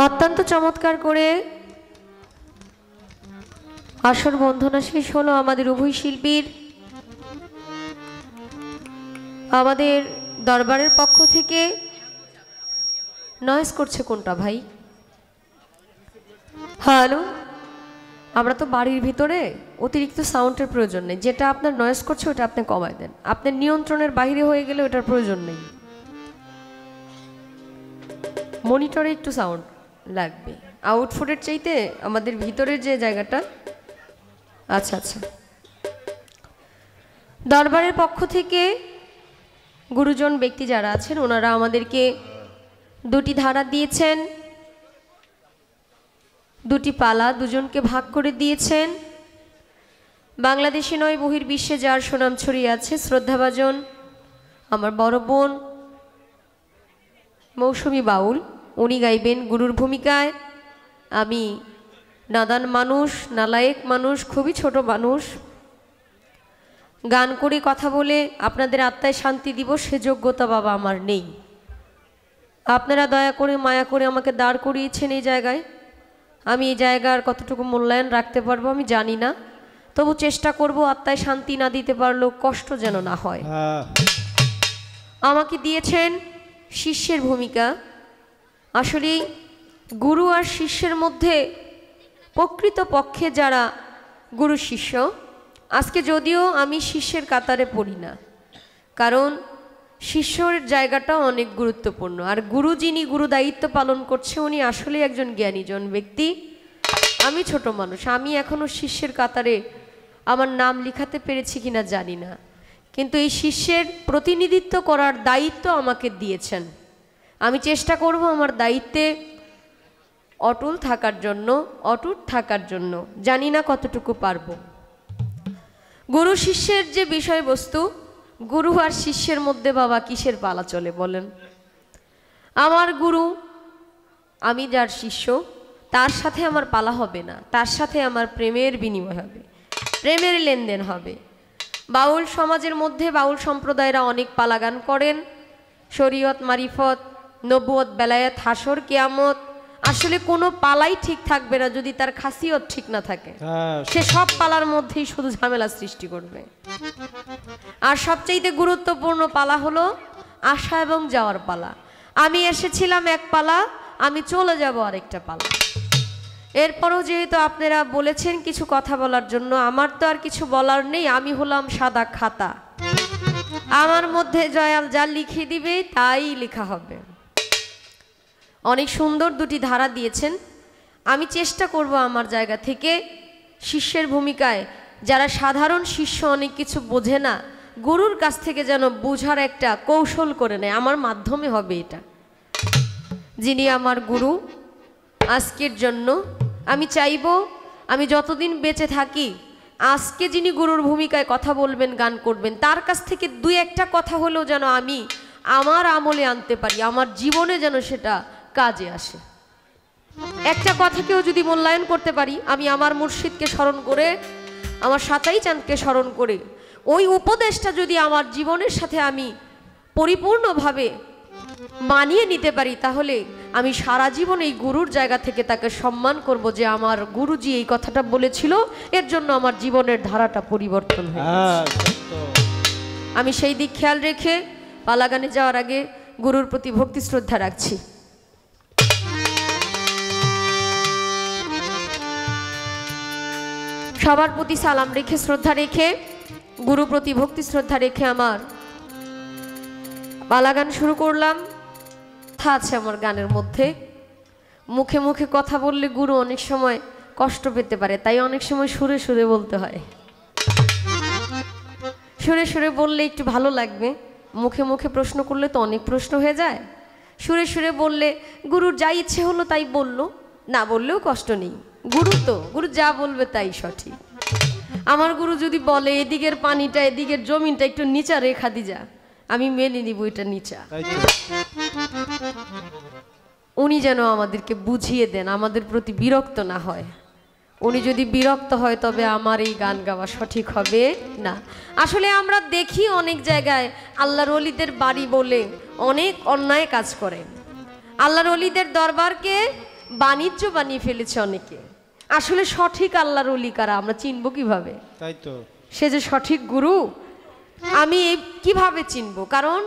অত্যন্ত চমৎকার করে আসর বন্ধনা শেষ হলো আমাদের উভয় শিল্পীর। আমাদের দরবারের পক্ষ থেকে নয়েজ করছে কোনটা ভাই? হ্যালো, আমরা তো বাড়ির ভিতরে, অতিরিক্ত সাউন্ডের প্রয়োজন নেই। যেটা আপনার নয়েজ করছে ওটা আপনি কমায় দেন। আপনার নিয়ন্ত্রণের বাইরে হয়ে গেলে ওটার প্রয়োজন নেই। মনিটরে একটু সাউন্ড লাগবে, আউটফুটের চাইতে আমাদের ভিতরের যে জায়গাটা। আচ্ছা আচ্ছা, দরবারের পক্ষ থেকে গুরুজন ব্যক্তি যারা আছেন ওনারা আমাদেরকে দুটি ধারা দিয়েছেন, দুটি পালা দুজনকে ভাগ করে দিয়েছেন। বাংলাদেশে নয় বহির্বিশ্বে যার সুনাম ছড়িয়ে আছে শ্রদ্ধাভাজন আমার বড় বোন মৌসুমী বাউল, উনি গাইবেন গুরুর ভূমিকায়। আমি নাদান মানুষ, নালায়েক মানুষ, খুবই ছোট মানুষ, গান করে কথা বলে আপনাদের আত্মায় শান্তি দিব সে যোগ্যতা বাবা আমার নেই। আপনারা দয়া করে মায়া করে আমাকে দাঁড় করিয়েছেন এই জায়গায়। আমি এই জায়গার কতটুকু মূল্যায়ন রাখতে পারবো আমি জানি না, তবু চেষ্টা করব আত্মায় শান্তি না দিতে পারলেও কষ্ট যেন না হয়। আমাকে দিয়েছেন শিষ্যের ভূমিকা। আসলে গুরু আর শিষ্যের মধ্যে প্রকৃত পক্ষে যারা গুরু শিষ্য, আজকে যদিও আমি শিষ্যের কাতারে পড়ি না, কারণ শিষ্যর জায়গাটা অনেক গুরুত্বপূর্ণ। আর গুরু যিনি গুরু দায়িত্ব পালন করছে উনি আসলে একজন জ্ঞানীজন ব্যক্তি। আমি ছোট মানুষ, আমি এখনও শিষ্যের কাতারে আমার নাম লিখাতে পেরেছি কিনা জানি না, কিন্তু এই শিষ্যের প্রতিনিধিত্ব করার দায়িত্ব আমাকে দিয়েছেন। আমি চেষ্টা করব আমার দায়িত্বে অটল থাকার জন্য। জানি না কতটুকু পারবো। গুরু শিষ্যের যে বিষয়বস্তু, গুরু আর শিষ্যের মধ্যে বাবা কিসের পালা চলে বলেন? আমার গুরু, আমি যার শিষ্য, তার সাথে আমার পালা হবে না, তার সাথে আমার প্রেমের বিনিময় হবে, প্রেমের লেনদেন হবে। বাউল সমাজের মধ্যে বাউল সম্প্রদায়রা অনেক পালা গান করেন, শরীয়ত, মারিফত, নবুয়ত, বেলায়েত, হাসর, কিয়ামত। আসলে কোনো পালাই ঠিক থাকবে না যদি তার খাসিয়ত ঠিক না থাকে। সে সব পালার মধ্যেই শুধু ঝামেলা সৃষ্টি করবে। আর সবচাইতে গুরুত্বপূর্ণ পালা হলো আসা এবং যাওয়ার পালা। আমি এসেছিলাম এক পালা, আমি চলে যাব আরেকটা পালা। এরপরও যেহেতু আপনারা বলেছেন কিছু কথা বলার জন্য, আমার তো আর কিছু বলার নেই। আমি হলাম সাদা খাতা, আমার মধ্যে জয়াল যা লিখে দিবে তাই লেখা হবে। অনেক সুন্দর দুটি ধারা দিয়েছেন। আমি চেষ্টা করব আমার জায়গা থেকে শিষ্যের ভূমিকায়, যারা সাধারণ শিষ্য অনেক কিছু বোঝে না, গুরুর কাছ থেকে যেন বোঝার একটা কৌশল করে নেয়। আমার মাধ্যমে হবে এটা। যিনি আমার গুরু আজকের জন্য, আমি চাইব আমি যতদিন বেঁচে থাকি আজকে যিনি গুরুর ভূমিকায় কথা বলবেন, গান করবেন, তার কাছ থেকে দুই একটা কথা হলেও যেন আমি আমার আমলে আনতে পারি, আমার জীবনে যেন সেটা কাজে আসে। একটা কথাকেও যদি মূল্যায়ন করতে পারি, আমি আমার মুর্শিদকে স্মরণ করে, আমার সাতাই চাঁদকে স্মরণ করে ওই উপদেশটা যদি আমার জীবনের সাথে আমি পরিপূর্ণভাবে মানিয়ে নিতে পারি, তাহলে আমি সারা জীবন এই গুরুর জায়গা থেকে তাকে সম্মান করব যে আমার গুরুজি এই কথাটা বলেছিল, এর জন্য আমার জীবনের ধারাটা পরিবর্তন হয়ে গেছে। আমি সেই দিক খেয়াল রেখে পালাগানে যাওয়ার আগে গুরুর প্রতি ভক্তি শ্রদ্ধা রাখছি। সবার প্রতি সালাম রেখে, শ্রদ্ধা রেখে, গুরু প্রতি ভক্তি শ্রদ্ধা রেখে আমার পালাগান শুরু করলাম। তা আছে আমার গানের মধ্যে, মুখে মুখে কথা বললে গুরু অনেক সময় কষ্ট পেতে পারে, তাই অনেক সময় সুরে সুরে বলতে হয়। সুরে সুরে বললে একটু ভালো লাগবে, মুখে মুখে প্রশ্ন করলে তো অনেক প্রশ্ন হয়ে যায়। সুরে সুরে বললে গুরুর যা ইচ্ছে হলো তাই বলল, না বললেও কষ্ট নেই। গুরু যা বলবে তাই সঠিক। আমার গুরু যদি বলে এদিকের পানিটা, এদিকের জমিনটা একটু নিচা রেখা দিযা, আমি মেনে নিব এটা নিচা। উনি যেন আমাদেরকে বুঝিয়ে দেন, আমাদের প্রতি বিরক্ত না হয়। উনি যদি বিরক্ত হয় তবে আমার এই গান গাওয়া সঠিক হবে না। আসলে আমরা দেখি অনেক জায়গায় আল্লাহর ওলিদের বাড়ি বলে অনেক অন্যায় কাজ করে, আল্লাহর ওলিদের দরবারকে বাণিজ্য বানিয়ে ফেলেছে অনেকে। আসলে সঠিক আল্লাহর ওলি কারা আমরা চিনব কিভাবে? তাই তো, সে যে সঠিক গুরু আমি কিভাবে চিনব? কারণ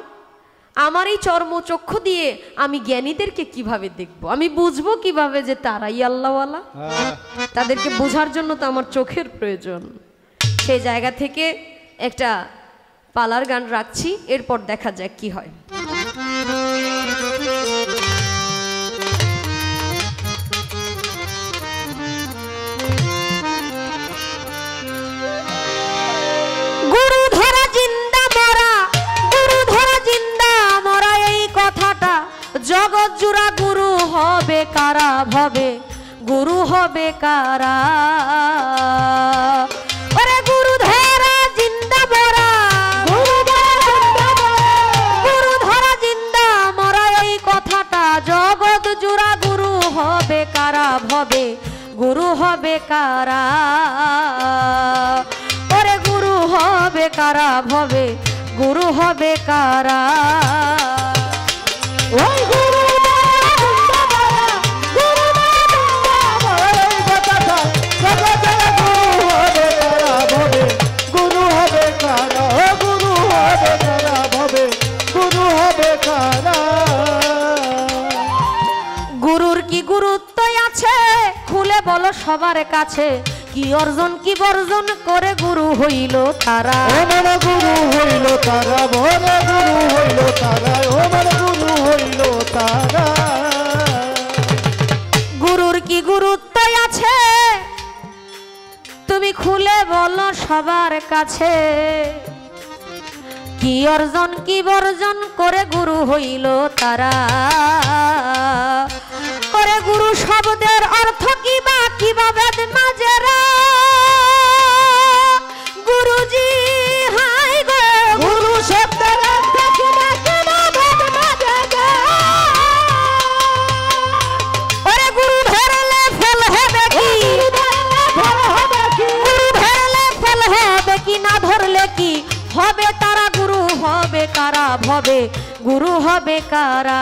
আমার এই চর্মচক্ষু দিয়ে আমি জ্ঞানীদেরকে কিভাবে দেখব, আমি বুঝবো কিভাবে যে তারাই আল্লাহওয়ালা? তাদেরকে বোঝার জন্য তো আমার চোখের প্রয়োজন। সেই জায়গা থেকে একটা পালার গান রাখছি, এরপর দেখা যাক কি হয়। জগৎ জুড়া গুরু হবে কারা ভবে, গুরু হবে কারা? ওরে গুরু ধরা জিন্দা মরা, গুরু ধরা জিন্দা মরা এই কথাটা জগৎ জুড়া গুরু হবে কারা ভবে, গুরু হবে কারা? ওরে গুরু হবে কারা ভবে, গুরু হবে কারা? ওই গুরু গুরু হবে কারা, গুরু হবে কারা ভবে, গুরু হবে কারা? গুরুর কি গুরুত্ব আছে খুলে বলো সবার কাছে, কি অর্জন কি বর্জন করে গুরু হইল তারা? আমার গুরু হইল তারা, বলে গুরু হইল তারা, আমার গুরু হইল তারা। গুরুর কি গুরুত্ব আছে তুমি খুলে বলো সবার কাছে, কি অর্জন কি বর্জন করে গুরু হইল তারা? করে গুরু শব্দের অর্থ কি বা বেদ মাজেরা? গুরুজি হাই গো গুরু শব্দের অর্থ কি বা বেদ মাজেরা? ওরে গুরু ধরলে ফল হবে কি, গুরু ধরলে ফল হবে কি, না ধরলে কি হবে তারা? গুরু হবে কারা ভবে, গুরু হবে কারা?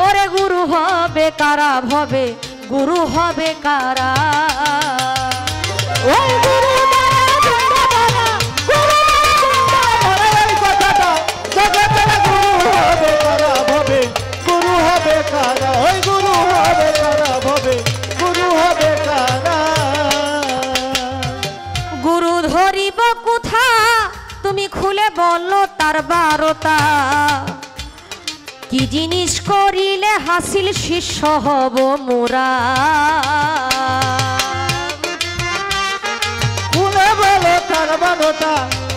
ওরে গুরু হবে কারা ভবে, গুরু হবে কারা? ওই গুরু কথাটা জগতের গুরু হবে কারা ভবে, গুরু হবে কারা? ওই গুরু হবে কারা ভবে, গুরু হবে কারা? গুরু ধরিব কোথা তুমি খুলে বলো তার বারতা, কি জিনিস করিলে হাসিল শিষ্য হব মোরা? খুলে বলো তার বারতা,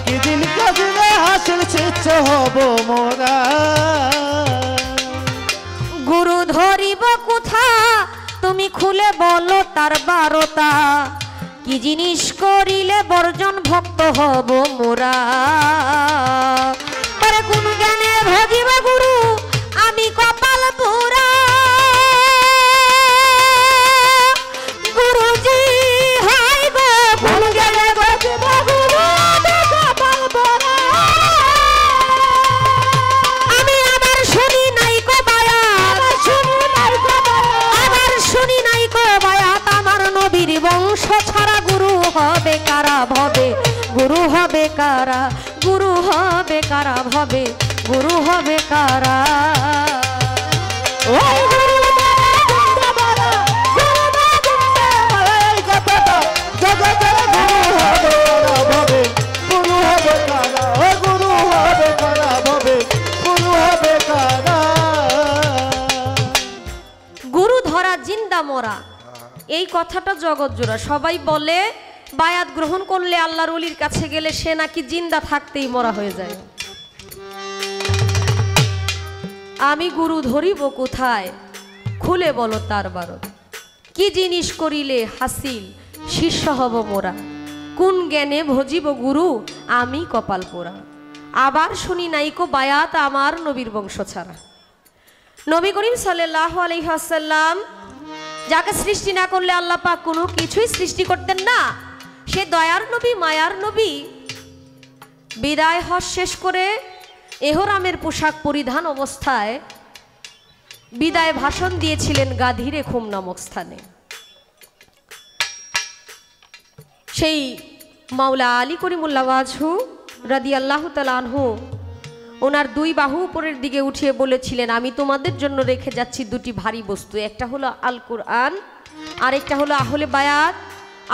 কি দিন কাজিলে হাসিল শিষ্য হব মোরা? গুরু ধরিব কোথা তুমি খুলে বলো তার বারতা, কি জিনিস করিলে বর্জন ভক্ত হব মোরা? আরে কোন জ্ঞানে ভজিব গুরু আমি কপাল পুরা? গুরুজি হাই গো কোন জ্ঞানে ভজিব গুরু আমি কপাল পুরা? আমি আবার শুনি নাই কো বায়াত, আবার শুনি নাই কো বায়াত আমার নবীর বংশ ছাড়া গুরু হবে কারা ভবে, গুরু হবে কারা? গুরু হবে কারা ভবে, গুরু হবে কারা? ওই গুরু কথাটা জগতের গুরু হবে কারা ভবে, গুরু হবে কারা? ও গুরু হবে কারা ভবে, গুরু হবে কারা? গুরু ধরা জিন্দা মরা এই কথাটা জগৎ জোড়া। সবাই বলে বায়াত গ্রহণ করলে আল্লাহর ওলির কাছে গেলে সে নাকি জিন্দা থাকতেই মরা হয়ে যায়। আমি গুরু ধরিব কোথায় খুলে বলো তার বারত, কি জিনিস করিলে হাসিল শিষ্য হব মোরা? কোন জ্ঞানে ভজিব গুরু আমি কপাল পোড়া? আবার শুনি নাইকো বায়াত আমার নবীর বংশ ছাড়া। নবী করিম সাল্লাল্লাহু আলাইহি ওয়াসাল্লাম যাকে সৃষ্টি না করলে আল্লাহ পাক কোনো কিছুই সৃষ্টি করতেন না। সে দয়ার নবী, মায়ার নবী বিদায় হজ শেষ করে এহরামের পোশাক পরিধান অবস্থায় বিদায় ভাষণ দিয়েছিলেন গাধীরে খুম নামক স্থানে। সেই মাওলা আলী করিমুল্লাহ ওয়াজহু রাদিয়াল্লাহু তাআলা আনহু ওনার দুই বাহু উপরের দিকে উঠিয়ে বলেছিলেন, আমি তোমাদের জন্য রেখে যাচ্ছি দুটি ভারী বস্তু, একটা হলো আল কুরআন আর একটা হলো আহলে বায়াত।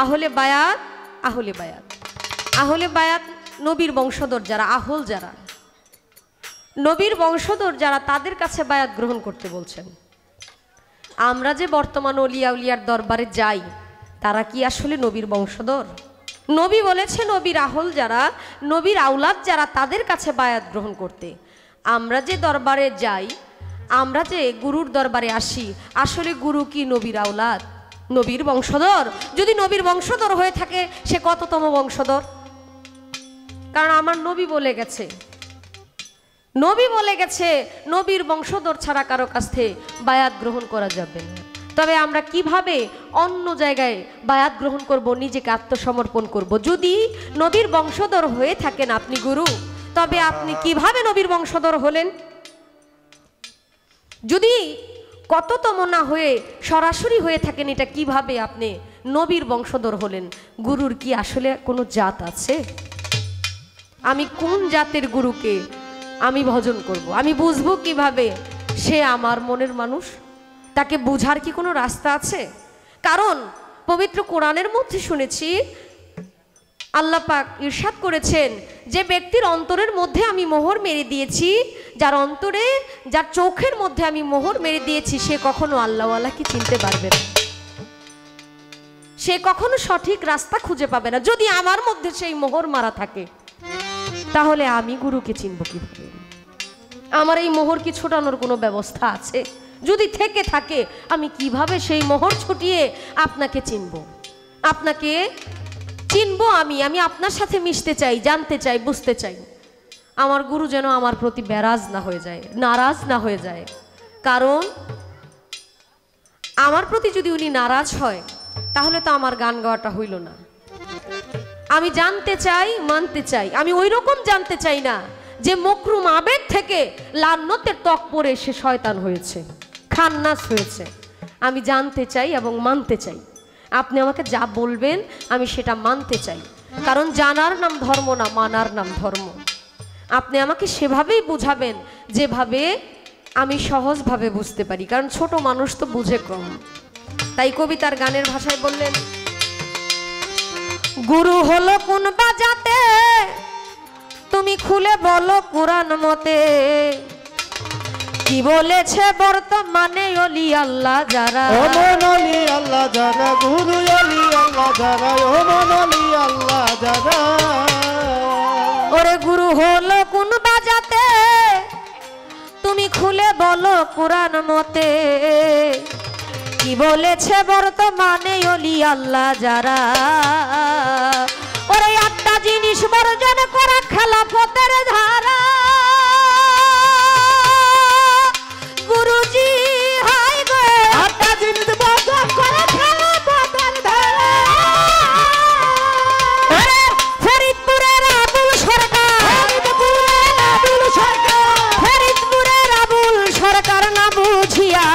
আহলে বায়াত, আহলে বায়াত, আহলে বায়াত নবীর বংশধর যারা, আহল যারা, নবীর বংশধর যারা, তাদের কাছে বায়াত গ্রহণ করতে বলছেন। আমরা যে বর্তমান ওলিয়া উলিয়ার দরবারে যাই, তারা কি আসলে নবীর বংশধর? নবী বলেছে নবীর আহল যারা, নবীর আওলাদ যারা, তাদের কাছে বায়াত গ্রহণ করতে। আমরা যে দরবারে যাই, আমরা যে গুরুর দরবারে আসি, আসলে গুরু কি নবীর আওলাদ, নবীর বংশধর? যদি নবীর বংশধর হয়ে থাকে, সে কততম বংশধর? কারণ আমার নবী বলে গেছে, নবী বলে গেছে নবীর বংশধর ছাড়া কারো কাছ থেকে বায়াত গ্রহণ করা যাবে না। তবে আমরা কিভাবে অন্য জায়গায় বায়াত গ্রহণ করব, নিজেকে আত্মসমর্পণ করব? যদি নবীর বংশধর হয়ে থাকেন আপনি গুরু, তবে আপনি কিভাবে নবীর বংশধর হলেন? যদি কততম না হয়ে সরাসরি হয়ে থাকেন, এটা কিভাবে আপনি নবীর বংশধর হলেন? গুরুর কি আসলে কোনো জাত আছে? আমি কোন জাতের গুরুকে আমি ভজন করব? আমি বুঝবো কিভাবে সে আমার মনের মানুষ? তাকে বুঝার কি কোনো রাস্তা আছে? কারণ পবিত্র কোরআনের মধ্যে শুনেছি আল্লাহ পাক ইরশাদ করেছেন, যে ব্যক্তির অন্তরের মধ্যে আমি মোহর মেরে দিয়েছি, যার অন্তরে, যার চোখের মধ্যে আমি মোহর মেরে দিয়েছি, সে কখনো আল্লাহওয়ালাকে চিনতে পারবে না, সে কখনো সঠিক রাস্তা খুঁজে পাবে না। যদি আমার মধ্যে সেই মোহর মারা থাকে, তাহলে আমি গুরুকে চিনব কিভাবে? আমার এই মোহর কি ছোটানোর কোনো ব্যবস্থা আছে? যদি থেকে থাকে, আমি কিভাবে সেই মোহর ছুটিয়ে আপনাকে চিনব? আপনাকে চিনব আমি আপনার সাথে মিশতে চাই, জানতে চাই, বুঝতে চাই। আমার গুরু যেন আমার প্রতি বেরাজ না হয়ে যায়, নারাজ না হয়ে যায়। কারণ আমার প্রতি যদি উনি নারাজ হয়, তাহলে তো আমার গান গাওয়াটা হইল না। আমি জানতে চাই, মানতে চাই। আমি ওই রকম জানতে চাই না যে মকরুম আবেদ থেকে লান্নতের ত্বক পরে সে শয়তান হয়েছে, খান্নাস হয়েছে। আমি জানতে চাই এবং মানতে চাই। আপনি আমাকে যা বলবেন আমি সেটা মানতে চাই, কারণ জানার নাম ধর্ম না, মানার নাম ধর্ম। আপনি আমাকে সেভাবেই বুঝাবেন যেভাবে আমি সহজভাবে বুঝতে পারি, কারণ ছোট মানুষ তো বুঝে কম। তাই কবিতার গানের ভাষায় বললেন, গুরু হলো কোন বাজাতে, তুমি খুলে বলো কোরআন মতে, কি বলেছে বর্তমানে অলি আল্লাহ যারা, ওমন অলি আল্লাহ যারা, গুরু অলি আল্লাহ যারা, ওমন অলি আল্লাহ যারা। ওরে গুরু হলো কোন বাজাতে, তুমি খুলে বলো কোরআন মতে, কি বলেছে বর্তমানে অলি আল্লাহ যারা। ওরে একটা জিনিস বর্জন করা খেলাফতের ধারা, গুরুজি হাই গো, একটা জিনিস বর্জন করা খেলাফতের ধারা। ওরে ফরিদপুরের আবুল সরকার, ফরিদপুরের আবুল সরকার, ফরিদপুরের আবুল সরকার না বুঝিয়া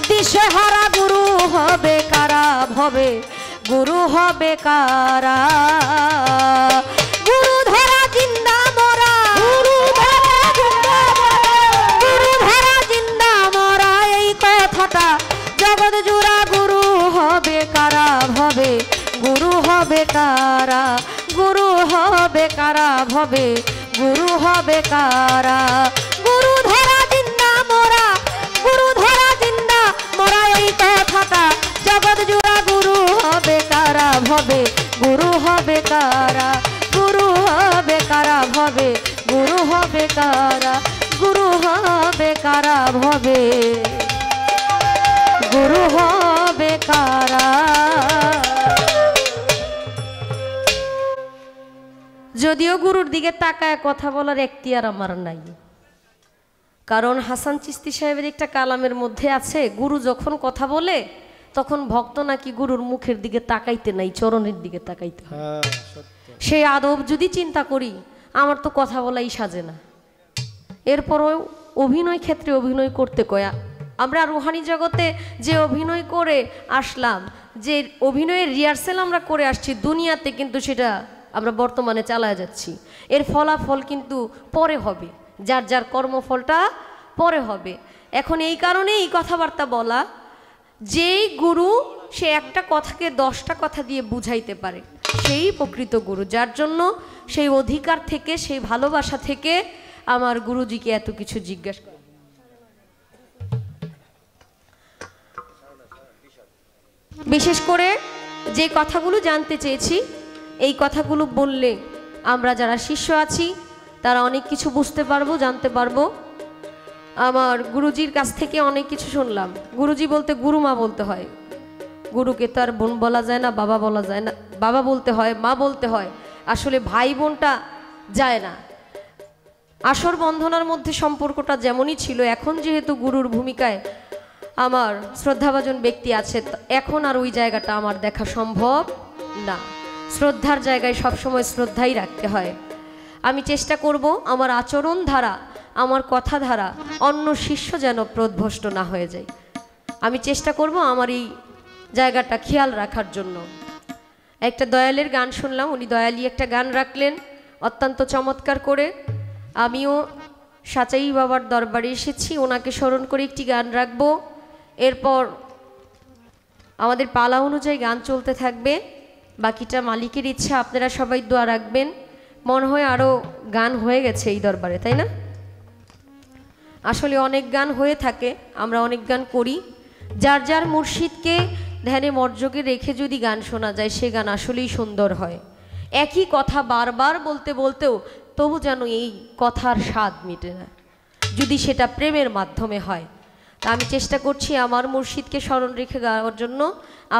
দিশেহারা গুরু হবে কারা ভবে, গুরু হবে কারা। গুরু ধরা জিন্দা মরা, গুরু ধরা জিন্দা মরা, গুরু ধরা জিন্দা মরা, এই কথাটা জগৎ জুড়া। গুরু হবে কারা ভবে, গুরু হবে কারা, গুরু হবে কারা ভবে, গুরু হবে কারা। গুরু ধরা জিন্দা মরা, গুরু ধরা জিন্দা মরা, এই কথাটা জগৎ জুড়া। গুরু হবে কারা ভবে, গুরু হবে কারা, গুরু হবে কারা ভবে, গুরু হবে কারা, গুরু হবে কারা ভবে, গুরু হবে কারা। যদিও গুরুর দিকে তাকায় কথা বলার এখতিয়ার আমার নাই, কারণ হাসান চিশতি সাহেবের একটা কালামের মধ্যে আছে, গুরু যখন কথা বলে তখন ভক্ত নাকি গুরুর মুখের দিকে তাকাইতে নাই, চরণের দিকে তাকাইতে হয়। হ্যাঁ সত্য। সেই আদব যদি চিন্তা করি, আমার তো কথা বলাই সাজে না। এরপরও অভিনয় ক্ষেত্রে অভিনয় করতে কয়া, আমরা রুহানি জগতে যে অভিনয় করে আসলাম, যে অভিনয়ের রিহার্সেল আমরা করে আসছি দুনিয়াতে, কিন্তু সেটা আমরা বর্তমানে চালায় যাচ্ছি। এর ফলাফল কিন্তু পরে হবে, যার যার কর্মফলটা পরে হবে। এখন এই কারণে এই কথাবার্তা বলা, যেই গুরু সে একটা কথাকে 10টা কথা দিয়ে বুঝাইতে পারে, সেই প্রকৃত গুরু। যার জন্য সেই অধিকার থেকে, সেই ভালোবাসা থেকে আমার গুরুজিকে এত কিছু জিজ্ঞাসা করা। বিশেষ করে যে কথাগুলো জানতে চেয়েছি, এই কথাগুলো বললে আমরা যারা শিষ্য আছি তারা অনেক কিছু বুঝতে পারবো, জানতে পারবো। আমার গুরুজির কাছ থেকে অনেক কিছু শুনলাম। গুরুজি বলতে গুরুমা বলতে হয়, গুরুকে তো আর বোন বলা যায় না, বাবা বলা যায় না, বাবা বলতে হয়, মা বলতে হয়। আসলে ভাই বোনটা যায় না। আসর বন্ধনার মধ্যে সম্পর্কটা যেমনই ছিল, এখন যেহেতু গুরুর ভূমিকায় আমার শ্রদ্ধাভাজন ব্যক্তি আছে, এখন আর ওই জায়গাটা আমার দেখা সম্ভব না। শ্রদ্ধার জায়গায় সবসময় শ্রদ্ধাই রাখতে হয়। আমি চেষ্টা করব আমার আচরণ ধারা, আমার কথা ধারা অন্য শিষ্য যেন প্রদ্ভষ্ট না হয়ে যায়। আমি চেষ্টা করব আমার এই জায়গাটা খেয়াল রাখার জন্য। একটা দয়ালের গান শুনলাম, উনি দয়ালি একটা গান রাখলেন অত্যন্ত চমৎকার করে। আমিও সাচাই বাবার দরবারে এসেছি, ওনাকে স্মরণ করে একটি গান রাখবো। এরপর আমাদের পালা অনুযায়ী গান চলতে থাকবে, বাকিটা মালিকের ইচ্ছা। আপনারা সবাই দোয়া রাখবেন। মনে হয় আরও গান হয়ে গেছে এই দরবারে, তাই না? আসলে অনেক গান হয়ে থাকে, আমরা অনেক গান করি। যার যার মুর্শিদকে ধ্যানে মর্যাগে রেখে যদি গান শোনা যায়, সে গান আসলেই সুন্দর হয়। একই কথা বারবার বলতে বলতেও তবু যেন এই কথার স্বাদ মিটে না, যদি সেটা প্রেমের মাধ্যমে হয়। তা আমি চেষ্টা করছি আমার মুর্শিদকে স্মরণ রেখে গাওয়ার জন্য।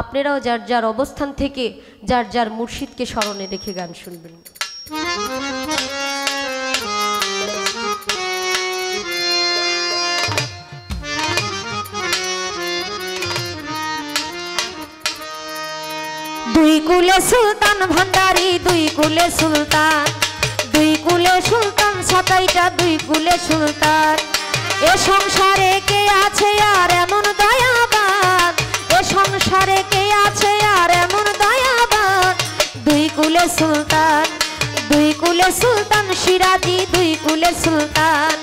আপনারাও যার যার অবস্থান থেকে যার যার মুর্শিদকে স্মরণে রেখে গান শুনবেন। দুই কুলে সুলতান ভান্ডারি, দুই কুলে সুলতান, দুই কুলে সুলতান সাতাইটা, দুই কুলে সুলতান। এ সংসারে কে আছে আর এমন দয়াবান, এ সংসারে কে আছে আর এমন দয়াবান। দুই কুলে সুলতান, দুই কুলে সুলতান সিরাজি, দুই কুলে সুলতান,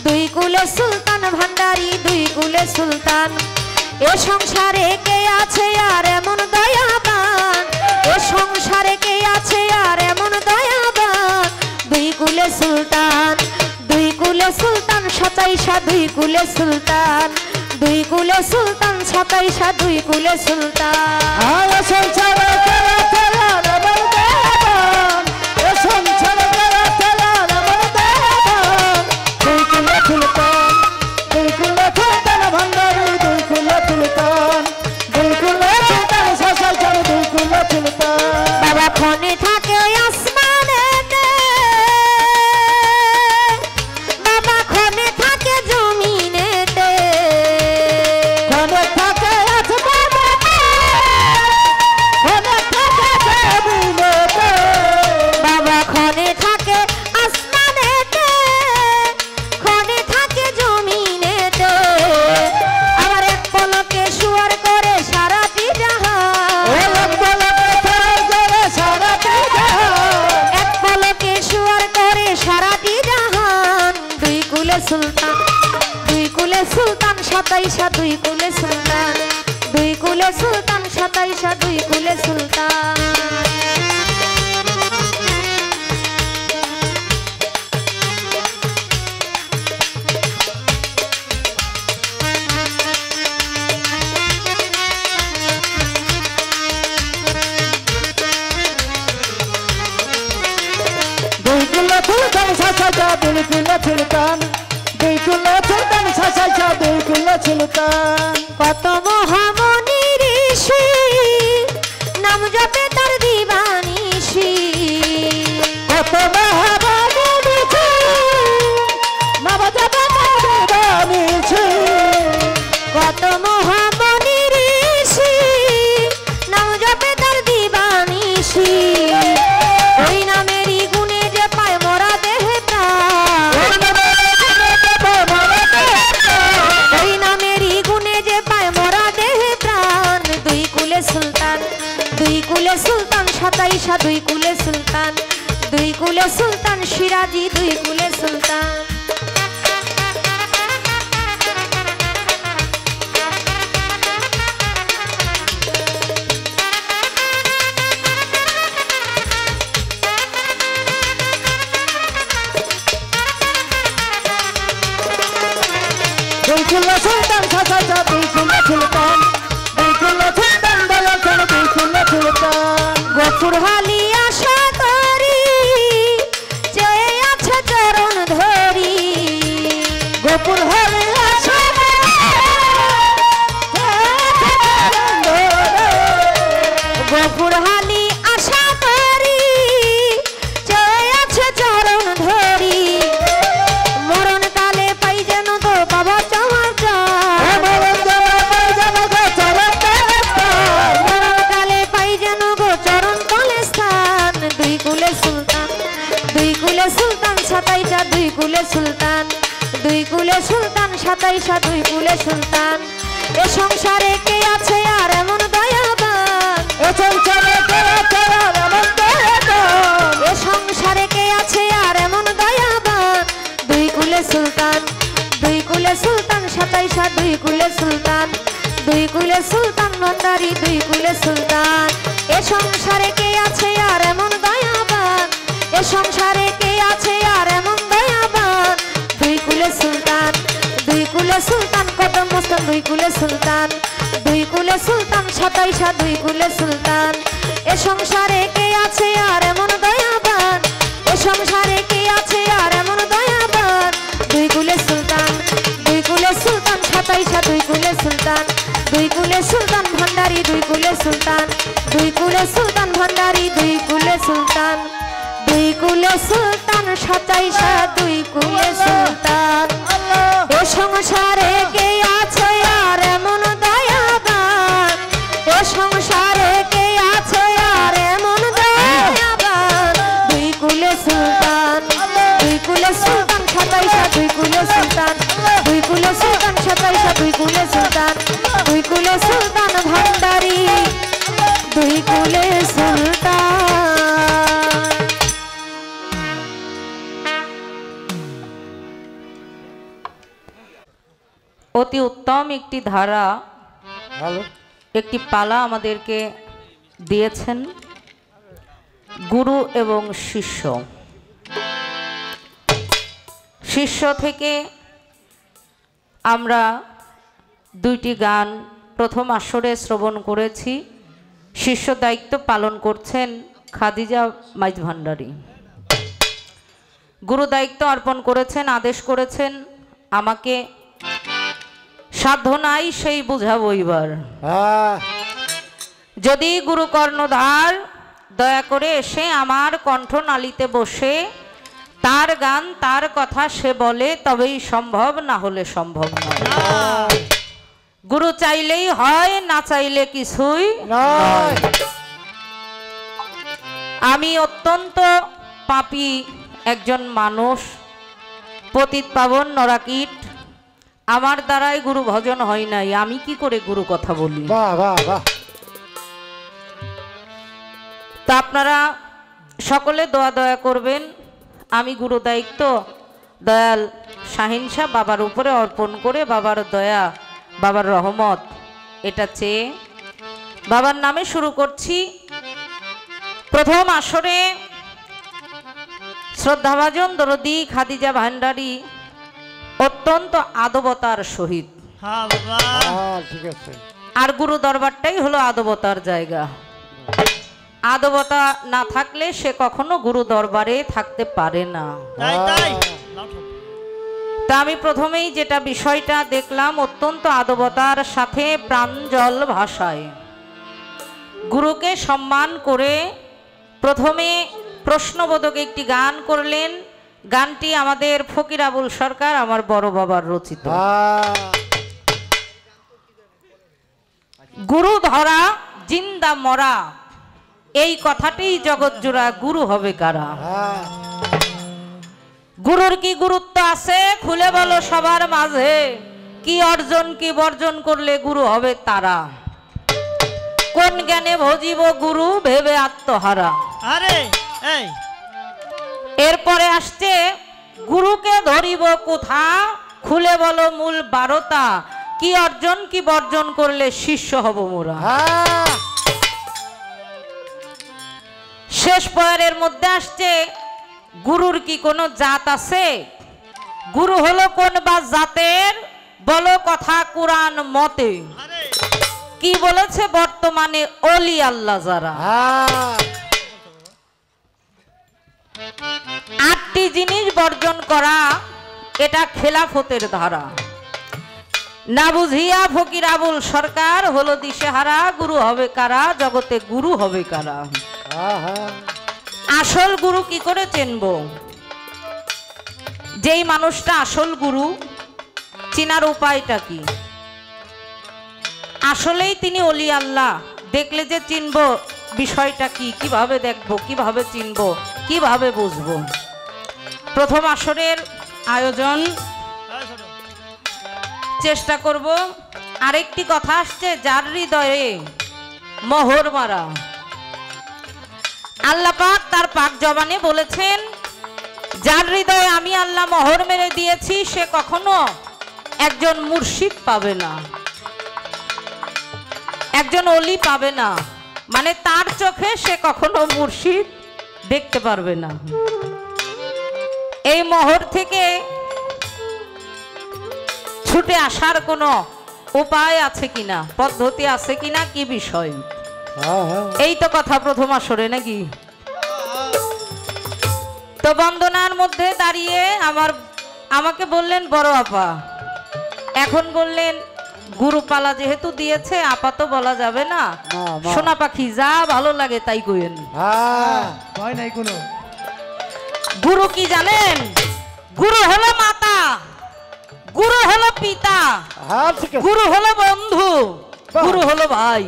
দুই কুলে সুলতান ভান্ডারি, দুই কুলে সুলতান। এ সংসারে কে আছে আর এমন দয়াবান, এ সংসারে কে আছে আর এমন দয়াবান। দুই কুলে সুলতান, দুই কুলে সুলতান সাতাইশা, দুই কুলে সুলতান, দুই কুলে সুলতান সাতাইশা, দুই কুলে সুলতান। সংসারে কেরা তেলা রমন দেবান, এ সংসারে কেরা তেলা রমন দেবান। দুই কুলে সুলতান, দুই কুলে সুলতান ভান্ডারি, দুই কুলে সুলতান, দুই কুলে সুলতান সাসাইচার, দুই কুলে সুলতান। বাবা ফোনে থাকে ওই আসমানে, বাবা খনে থাকে জমিনেতে, খনে থাকে আসমানে, খনে থাকে জমিনেতে, বাবা খনে থাকে আসমানেতে, খনে থাকে জমিনেতে। আবার এক পলকে শুয়ার করে সারাটি জাহান, এক পলকে শুয়ার করে সারাটি জাহান, এক পলকে শুয়ার করে সারাটি জাহান। দুই কুলে সুলতান, দুই কুলে সুলতান সাতাইশা, দুই কুলে সুলতান, দুই কুলে সুলতান সাতাইশা, দুই কুলে সুলতান। দুই কুলে সুলতান সাসাইচা, দুই কুলে সুলতান, দুই কুলে সুলতান সাসাইচা, দুই কুলে সুলতান। কত মহামণি ঋষি নাম জপে তার দিবানিশি, কত মহাবাবু দিছে, নবজাত নবীবানিছে। কত মহামণি ঋষি কুলে সুলতান সিরাজি দুই কুলে সুলতান দুই কুলে সুলতান সাসাইসা দুই কুলে সুলতান দুই কুলে সুলতান দয়াল দুই কুলে সুলতান গফুর হালি আশা করি চেয়ে আছে চরণ ধরি গোপুর হরে আশা গফুর হালি আশা করি চেয়ে আছে চরণ ধরি মরণ কালে পাই যেন তো বাবা চমৎকার মরণ কালে পাই যেন গো চরণ তলে স্থান দুই কুলে সুলতান সাতাইশা দুই কুলে সুলতান দুই কুলে সুলতান সাতাইশা দুই কুলে সুলতান এ সংসারে কে আছে আর এমন দয়াবান এ সংসারে কে আছে আর এমন দয়াবান এ সংসারে কে আছে আর এমন দয়াবান দুই কুলে সুলতান সাতাইশা দুই কুলে সুলতান ভান্ডারি দুই কুলে সুলতান এ সংসারে কে আছে আর এমন দয়াবান এ সংসারে কে আছে আর এমন দয়াবান দুই কুলে সুলতান কদম মস্তান দুই কুলে সুলতান সাতাইশা দুই কুলে সুলতান এ সংসারে কে আছে আর এমন দয়াবান এ সংসারে কে আছে আর এমন দয়াবান দুই কুলে সুলতান সাতাইশা দুই কুলে সুলতান ভান্ডারি দুই কুলে সুলতান ভান্ডারি দুই কুলে সুলতান সাতাইশা দুই কুলে সুলতান এ সংসারে কে আছে আর এমন দয়াবান এ সংসারে কে আছে আর এমন দয়াবান দুই কুলে সুলতান সাতাইশা দুই কুলে সুলতান সাতাইশা দুই কুলে সুলতান ভান্ডারি দুই কুলে সুলতান অতি উত্তম একটি ধারা ভালো একটি পালা আমাদেরকে দিয়েছেন গুরু এবং শিষ্য। শিষ্য থেকে আমরা দুইটি গান প্রথম আসরে শ্রবণ করেছি। শিষ্য দায়িত্ব পালন করছেন খাদিজা মাইজ ভান্ডারী। গুরু দায়িত্ব অর্পণ করেছেন, আদেশ করেছেন আমাকে সাধ্য নাই সেই বুঝাবো এবার। যদি গুরু কর্ণধার দয়া করে এসে আমার কণ্ঠনালীতে বসে তার গান তার কথা সে বলে তবেই সম্ভব, না হলে সম্ভব নয়। গুরু চাইলেই হয়, না চাইলে কিছুই নয়। আমি অত্যন্ত পাপী একজন মানুষ, পতিত পাবন নরাকীট। আমার দ্বারাই গুরু ভজন হয় নাই, আমি কি করে গুরু কথা বলি? তা আপনারা সকলে দয়া করবেন। আমি গুরু দায়িত্ব দয়াল শাহিন শাহ বাবার উপরে অর্পণ করে বাবার দয়া, বাবার রহমত এটা চেয়ে বাবার নামে শুরু করছি। প্রথম আসরে শ্রদ্ধাভাজন দরদি খাদিজা ভান্ডারী অত্যন্ত আদবতার সহিত, আর গুরু দরবারটাই হলো আদবতার জায়গা। আদবতা না থাকলে সে কখনো গুরু দরবারে থাকতে পারে না। তা আমি প্রথমেই যেটা বিষয়টা দেখলাম, অত্যন্ত আদবতার সাথে প্রাঞ্জল ভাষায় গুরুকে সম্মান করে প্রথমে প্রশ্নবোধক একটি গান করলেন। গানটি আমাদের ফকির আবুল সরকার আমার বড় বাবার রচিত। গুরু ধরা জিন্দা মরা, এই কথাটি জগৎ জোড়া, গুরু হবে কারা? গুরুর কি গুরুত্ব আছে খুলে বলো সবার মাঝে, কি অর্জন কি বর্জন করলে গুরু হবে তারা? কোন জ্ঞানে ভজিব গুরু ভেবে আত্মহারা। আরে এই এরপরে আসছে গুরুকে ধরিব কোথা, খুলে বলো মূল 12টা, কি অর্জন কি বর্জন করলে শিষ্য হব মোরা। শেষ পয়ের মধ্যে আসছে গুরুর কি কোনো জাত আছে, গুরু হলো কোন বা জাতের, বলো কথা কুরআন মতে, কি বলেছে বর্তমানে ওলি আল্লাহ যারা। 8টি জিনিস বর্জন করা এটা খেলাফতের ধারা। না বুঝিয়া ফকির আবুল সরকার হলো দিশেহারা, গুরু হবে কারা জগতে গুরু হবে কারা। আসল গুরু কি করে চিনব? যেই মানুষটা আসল গুরু চিনার উপায়টা কি? আসলেই তিনি ওলি আল্লাহ, দেখলে যে চিনব বিষয়টা কি, কিভাবে দেখব, কিভাবে চিনব, কিভাবে বুঝব। প্রথম আসরের আয়োজন চেষ্টা করব। আরেকটি কথা আসছে, যার হৃদয়ে মোহর মারা। আল্লাহ পাক তার পাক জবানে বলেছেন, যার হৃদয়ে আমি আল্লাহ মোহর মেরে দিয়েছি সে কখনো একজন মুর্শিদ পাবে না, একজন ওলি পাবে না, মানে তার চোখে সে কখনো মুর্শিদ দেখতে পারবে না। এই মোহর থেকে ছুটে আসার কোনো উপায় আছে কিনা, পদ্ধতি আছে কিনা, কি বিষয়? এই তো কথা প্রথম আসরে নাকি। তো বন্দনার মধ্যে দাঁড়িয়ে আমাকে বললেন বড় আপা, এখন বললেন গুরুপালা যেহেতু দিয়েছে আপা তো বলা যাবে না, সোনা পাখি যা ভালো লাগে তাই কইেন। গুরু কি জানেন? গুরু হলো মাতা, গুরু হলো পিতা, গুরু হলো বন্ধু, গুরু হলো ভাই।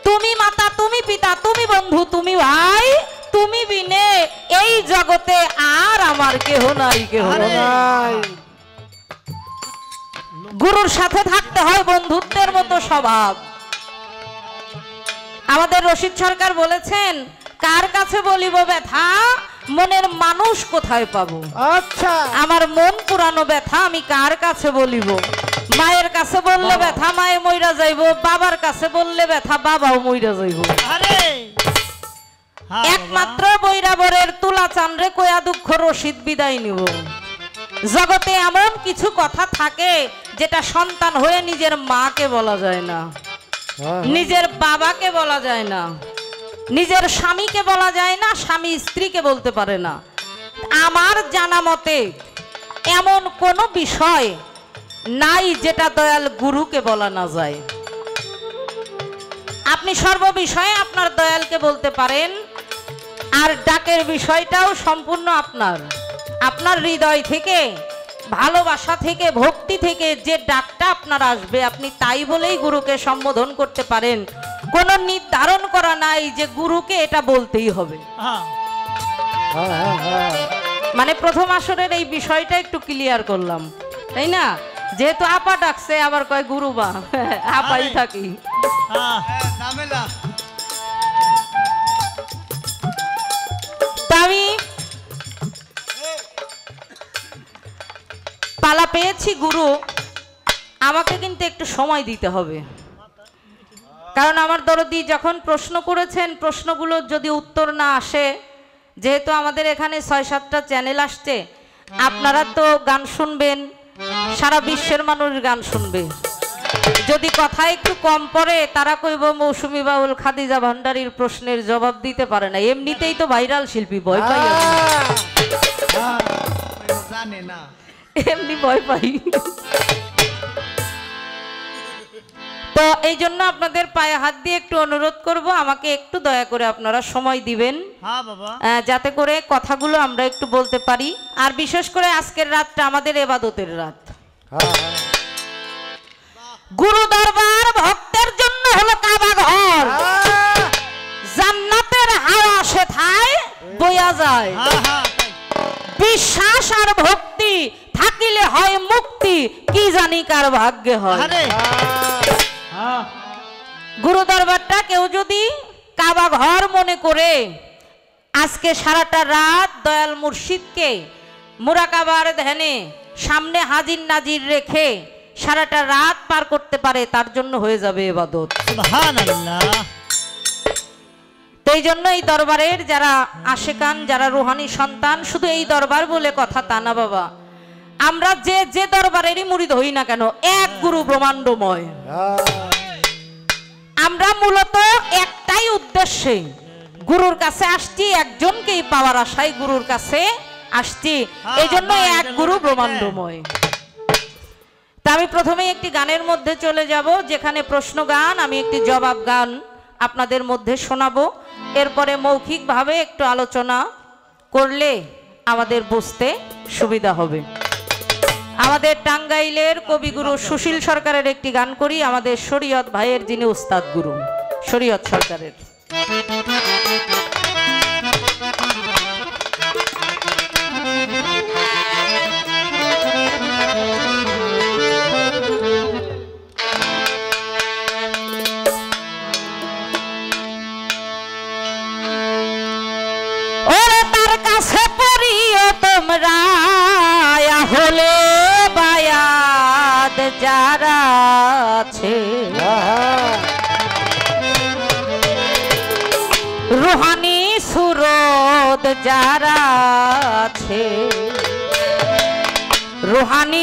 তুমি মাতা, তুমি পিতা, তুমি বন্ধু, তুমি ভাই, তুমি বিনে এই জগতে আর আমার কেহ নাই, কেহ নাই। গুরুর সাথে থাকতে হয় বন্ধুত্বের মতো স্বভাব। আমাদের রশিদ সরকার বলেছেন, কার কাছে বলিব ব্যথা, মনের মানুষ কোথায় পাবো? আচ্ছা, আমার মন পুরানো ব্যথা আমি কার কাছে বলিব? মায়ের কাছে বললে ব্যথা মায়ে মইরা যাইব, বাবার কাছে বললে ব্যথা বাবাও মইরা যাইব। একমাত্র বৈরাবরের তুলা চানরে কয়া দুঃখ রশিদ বিদায় নিব। জগতে এমন কিছু কথা থাকে যেটা সন্তান হয়ে নিজের মাকে বলা যায় না, নিজের বাবাকে বলা যায় না, নিজের স্বামীকে বলা যায় না, স্বামী স্ত্রীকে বলতে পারে না। আমার জানা মতে এমন কোনো বিষয় নাই যেটা দয়াল গুরুকে বলা না যায়। আপনি সর্ব বিষয়ে আপনার দয়ালকে বলতে পারেন, আর ডাকের বিষয়টাও সম্পূর্ণ আপনার, আপনার হৃদয় থেকে, ভালোবাসা থেকে, ভক্তি থেকে যে ডাকটা আপনার আসবে আপনি তাই বলেই গুরুকে সম্বোধন করতে পারেন। কোনো নির্ধারণ করা নাই যে গুরুকে এটা বলতেই হবে। মানে প্রথম আসরের এই বিষয়টা একটু ক্লিয়ার করলাম, তাই না? যেহেতু আপা ডাকছে আবার কয় গুরু বা আপাই থাকি। আমি পালা পেয়েছি গুরু, আমাকে কিন্তু একটু সময় দিতে হবে, কারণ আমার দরদি যখন প্রশ্ন করেছেন প্রশ্নগুলো যদি উত্তর না আসে, যেহেতু আমাদের এখানে 6-7টা চ্যানেল আসছে, আপনারা তো গান শুনবেন, সারা বিশ্বের মানুষ গান শুনবে, যদি কথা একটু কম পড়ে তারা কইব মৌসুমী বাউল খাদিজা ভান্ডারীর প্রশ্নের জবাব দিতে পারে না। এমনিতেই তো ভাইরাল শিল্পী, ভয় পাই, এমনি ভয় পাই। তো এই জন্য আপনাদের পায়ে হাত দিয়ে একটু অনুরোধ করব, আমাকে একটু দয়া করে আপনারা সময় দিবেন, যাতে করে কথাগুলো আমরা একটু বলতে পারি। আর বিশেষ করে আজকের রাতটা আমাদের ইবাদতের রাত। গুরু দরবার ভক্তের জন্য হলো কাবা ঘর, জান্নাতের হাওয়া সেথায় বইয়া যায়। বিশ্বাস আর ভক্তি থাকিলে হয় মুক্তি, কি জানি কার ভাগ্যে হয়। গুরু দরবারটা কেউ যদি কাবা ঘর মনে করে আজকে সারাটা রাত দয়াল মুর্শিদকে মুরাকাবার ধ্যানে সামনে হাজির নাজির রেখে সারাটা রাত পার করতে পারে, তার জন্য হয়ে যাবে ইবাদত। সুবহানাল্লাহ। এই জন্য এই দরবারের যারা আশেকান, যারা রুহানি সন্তান, শুধু এই দরবার বলে কথা তা না বাবা, আমরা যে যে দরবারেরই মুরিদ হই না কেন, এক গুরু ব্রহ্মাণ্ডময়। আমরা মূলত একটাই উদ্দেশ্যে গুরুর কাছে আসছি, একজনকেই পাওয়ার আশায় গুরুর কাছে আসছি, এই জন্য এক গুরু ব্রহ্মাণ্ডময়। তা আমি প্রথমে একটি গানের মধ্যে চলে যাব, যেখানে প্রশ্ন গান, আমি একটি জবাব গান আপনাদের মধ্যে শোনাবো। এরপরে মৌখিকভাবে একটু আলোচনা করলে আমাদের বুঝতে সুবিধা হবে। আমাদের টাঙ্গাইলের কবিগুরু সুশীল সরকারের একটি গান করি, আমাদের শরীয়ত ভাইয়ের, যিনি উস্তাদ গুরু শরীয়ত সরকারের। হলে বায়াত যারা আছে, রুহানি সুরত যারা আছে, রুহানি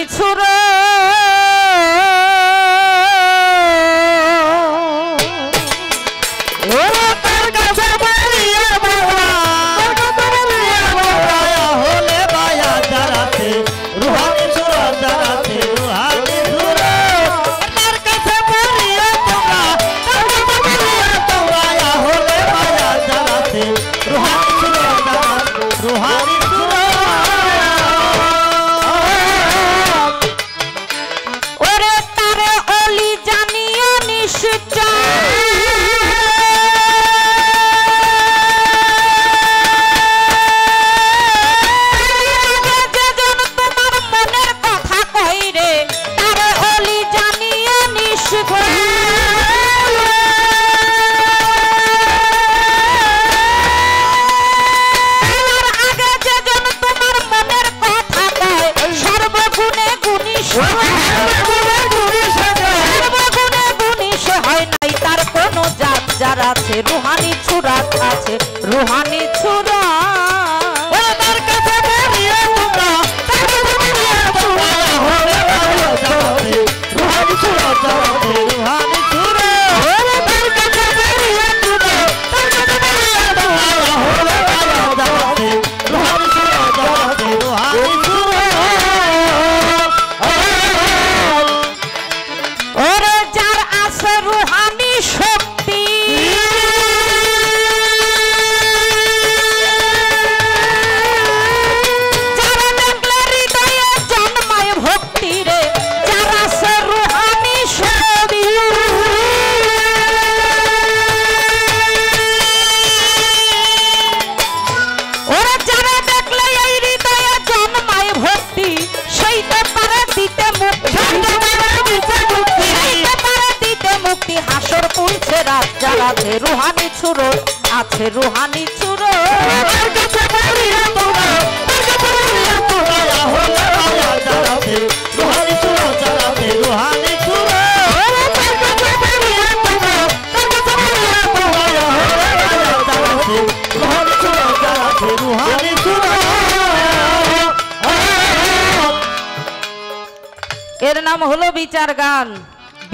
রুহানি সুরাত আছে, রুহানি সুরা রুহানি ছুরো আছে, রুহানি ছুরো এর নাম হলো বিচার গান।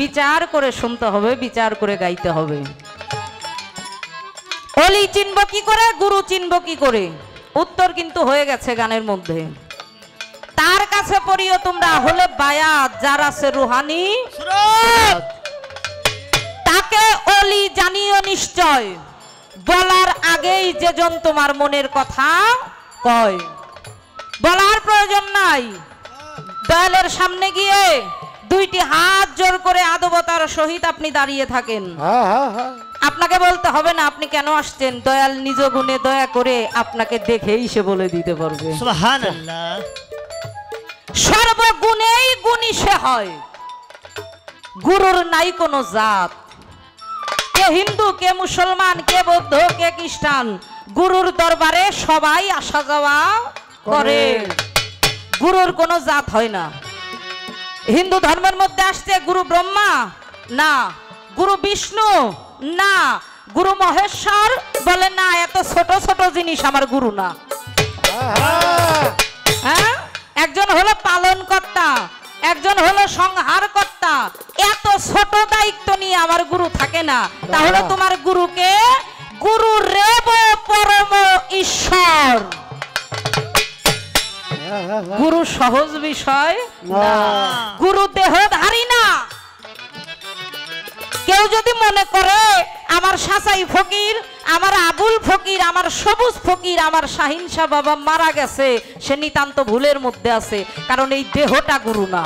বিচার করে শুনতে হবে, বিচার করে গাইতে হবে। অলি চিনব কি করে, গুরু চিনব কি করে, উত্তর কিন্তু হয়ে গেছে গানের মধ্যে। তার কাছে পড়িও তোমরা হলে বায়াত যার আছে রুহানি, তাকে অলি জানিও নিশ্চয়, বলার আগেই যেজন তোমার মনের কথা কয়। বলার প্রয়োজন নাই, দয়ালের সামনে গিয়ে দুইটি হাত জোর করে আদবতার সহিত আপনি দাঁড়িয়ে থাকেন, আপনাকে বলতে হবে না আপনি কেন আসছেন, দয়াল নিজ গুণে দয়া করে আপনাকে দেখেই সে বলে দিতে পারবে। সুবহানাল্লাহ। সর্বগুণেই গুণী সে হয়, গুরুর নাই কোনো জাত। কে হিন্দু, কে মুসলমান, কে বৌদ্ধ, কে খ্রিস্টান, গুরুর দরবারে সবাই আসা যাওয়া করে, গুরুর কোনো জাত হয় না। হিন্দু ধর্মের মধ্যে আসছে গুরু ব্রহ্মা না, গুরু বিষ্ণু না, গুরু মহেশ্বর বলে না, এত ছোট ছোট জিনিস আমার গুরু না। হ্যাঁ, একজন হলো পালন কর্তা, একজন হলো সংহার কর্তা, এত ছোট দায়িত্ব নিয়ে আমার গুরু থাকে না। তাহলে তোমার গুরুকে গুরু রেব পরম ঈশ্বর, গুরু সহজ বিষয় না, গুরু দেহধারী না। কেউ যদি মনে করে আমার সাসাই ফকির, আমার আবুল ফকির, আমার সবুজ ফকির, আমার শাহিন শাহ বাবা মারা গেছে, সে নিতান্ত ভুলের মধ্যে আছে, কারণ এই দেহটা গুরু না।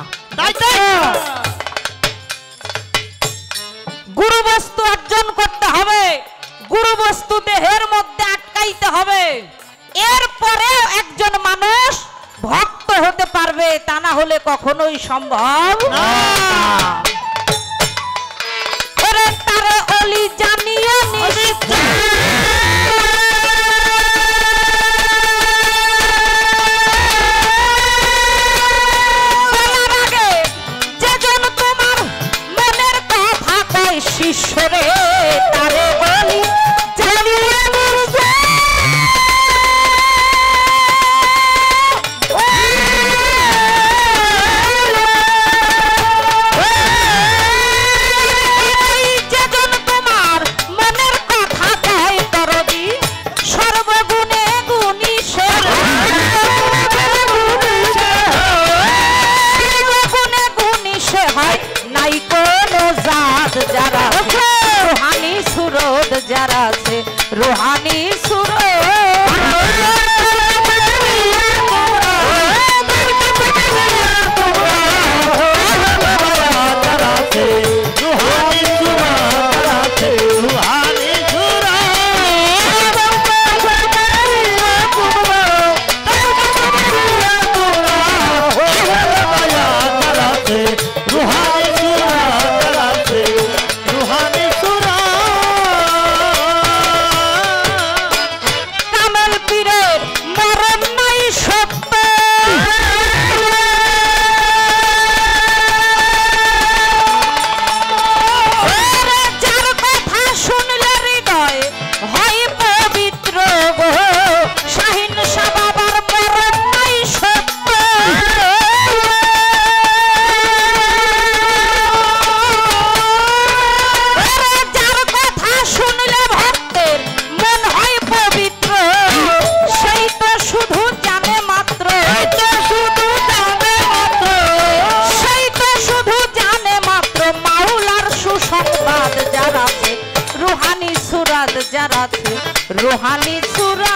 গুরু বস্তু অর্জন করতে হবে, গুরু বস্তু দেহের মধ্যে আটকাইতে হবে, এরপরে একজন মানুষ ভক্ত হতে পারবে, তা না হলে কখনোই সম্ভব না। তারে অলি জানিয়ে যেজন তোমার মনের কথা কয় শিষ্যরে, তারে বলি জানিয়ে যারা আছে রোহানি সুর যারা আছে রোহানি সুরা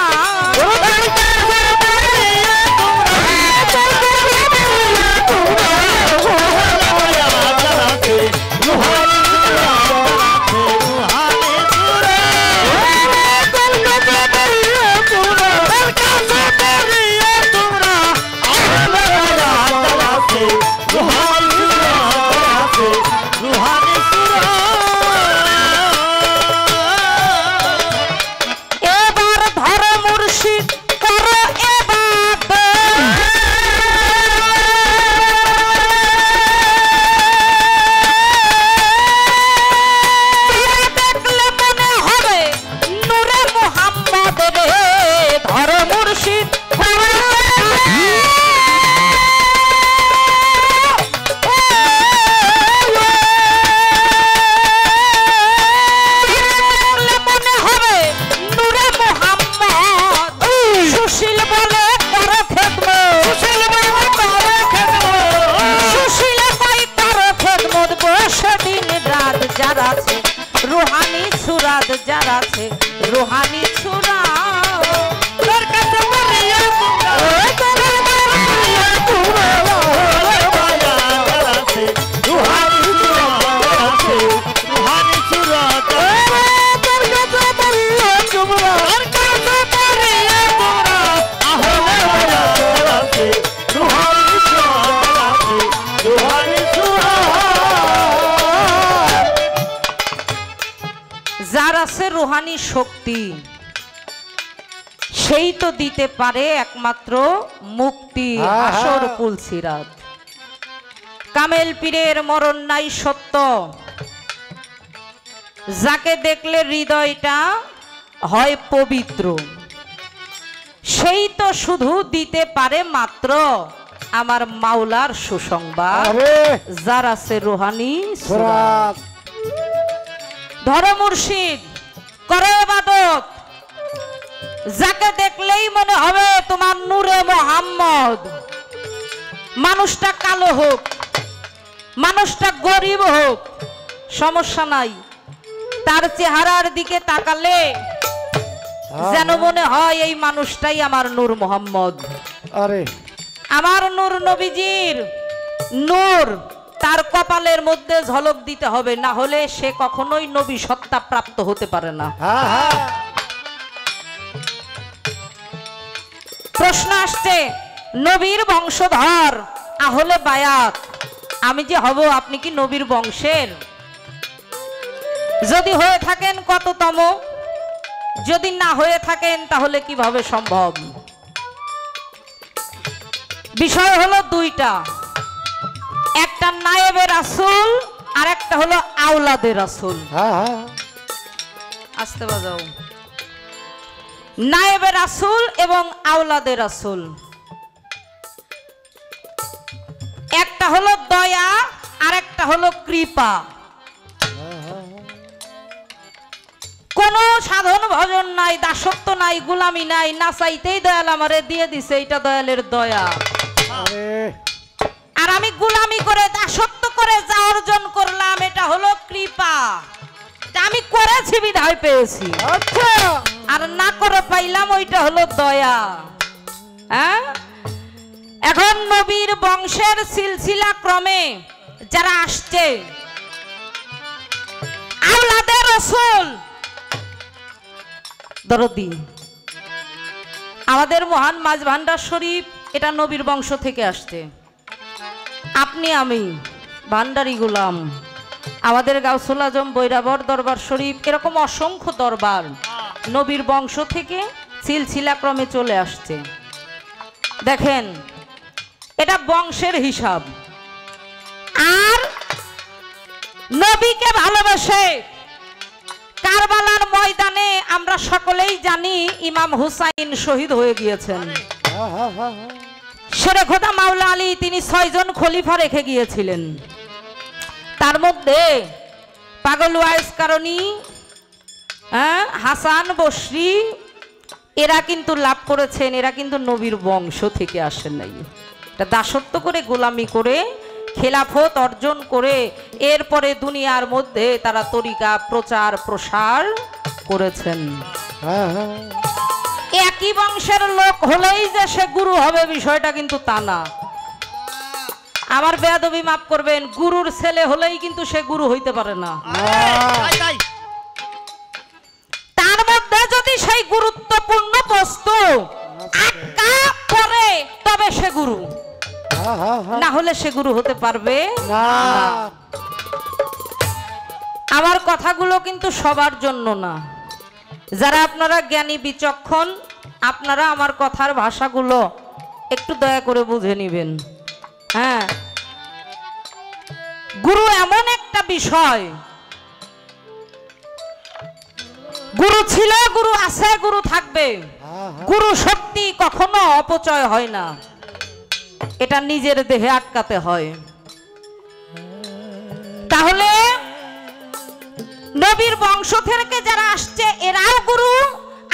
রোহানি সুরাত যারা আছে রোহানি সুরা যার আছে রোহানি শক্তি, সেই তো দিতে পারে একমাত্র মুক্তি আসর পুলসিরাত। কামেল পীরের মরণ নাই সত্য, যাকে দেখলে হৃদয়টা হয় পবিত্র, সেই তো শুধু দিতে পারে মাত্র আমার মাওলার সুসংবাদ, যার আছে রুহানি সুরাত। ধরো মুর্শিদ, করো ইবাদত, যাকে দেখলেই মনে হবে তোমার নূরে মোহাম্মদ। মানুষটা কালো হোক, মানুষটা গরিব হোক, সমস্যা নাই, তার চেহারার দিকে তাকালে যেন মনে হয় এই মানুষটাই আমার নূর মোহাম্মদ। আরে আমার নূর নবীজির নূর তার কপালের মধ্যে ঝলক দিতে হবে, না হলে সে কখনোই নবী সত্তা প্রাপ্ত হতে পারে না। প্রশ্ন আসছে, নবীর বংশধর আহলে বায়াত আমি যে হব, আপনি কি নবীর বংশের? যদি হয়ে থাকেন কততম? যদি না হয়ে থাকেন তাহলে কিভাবে সম্ভব? বিষয় হলো দুইটা, একটা নায়েবে রাসূল আর একটা হলো আওলাদে রাসূল। আসতে বাজাও। নায়েবে রাসূল এবং আওলাদে রাসূল, একটা হলো দয়া আর একটা হলো কৃপা। কোন সাধন ভজন নাই, দাসত্ব নাই, গোলামি নাই, না চাইতেই দয়াল আমারে দিয়ে দিছে, এটা দয়ালের দয়া। আর আমি গোলামি করে দাসত্ব করে যা অর্জন করলাম এটা হলো কৃপা, আমি করেছি বিধায় পেয়েছি। আর না করে পাইলাম ওইটা হলো দয়া। হ্যাঁ, এখন নবীর বংশের সিলসিলা ক্রমে যারা আসছে, আওলাদে রাসূল দরদি, আমাদের মহান মাঝ ভান্ডার শরীফ এটা নবীর বংশ থেকে আসছে। আপনি আমি ভান্ডারি গোলাম, আমাদের গাউসুল আজম বৈরাবর দরবার শরীফ, এরকম অসংখ্য দরবার নবীর বংশ থেকে সিলসিলা ক্রমে চলে আসছে। দেখেন, এটা বংশের হিসাব। আর নবীকে ভালোবাসে কারবালার ময়দানে আমরা সকলেই জানি ইমাম হুসাইন শহীদ হয়ে গিয়েছেন। শেরে খোদা মাওলা আলী তিনি 6 জন খলিফা রেখে গিয়েছিলেন, তার মধ্যে পাগল ওয়াইস কারণী, হাসান বসরি, এরা কিন্তু লাভ করেছেন, এরা কিন্তু নবীর বংশ থেকে আসেন নাই। এটা দাসত্ব করে গোলামি করে খেলাফত অর্জন করে এরপরে দুনিয়ার মধ্যে তারা তরিকা প্রচার প্রসার করেছেন। একই বংশের লোক হলেই যে সে গুরু হবে বিষয়টা কিন্তু তা না। আমার বেয়াদবি মাফ করবেন, গুরুর ছেলে হলেই কিন্তু সে গুরু হইতে পারে না। তার মধ্যে যদি সেই গুরুত্বপূর্ণ বস্তু আটকা পড়ে তবে সে গুরু, না হলে সে গুরু হতে পারবে না। আমার কথাগুলো কিন্তু সবার জন্য না, যারা আপনারা জ্ঞানী বিচক্ষণ আপনারা আমার কথার ভাষাগুলো একটু দয়া করে বুঝে নেবেন। হ্যাঁ, গুরু এমন একটা বিষয়, গুরু ছিল, গুরু আছে, গুরু থাকবে। গুরু শক্তি কখনো অপচয় হয় না, এটা নিজের দেহে আটকাতে হয়। তাহলে নবীর বংশ থেকে যারা আসছে এরাও গুরু,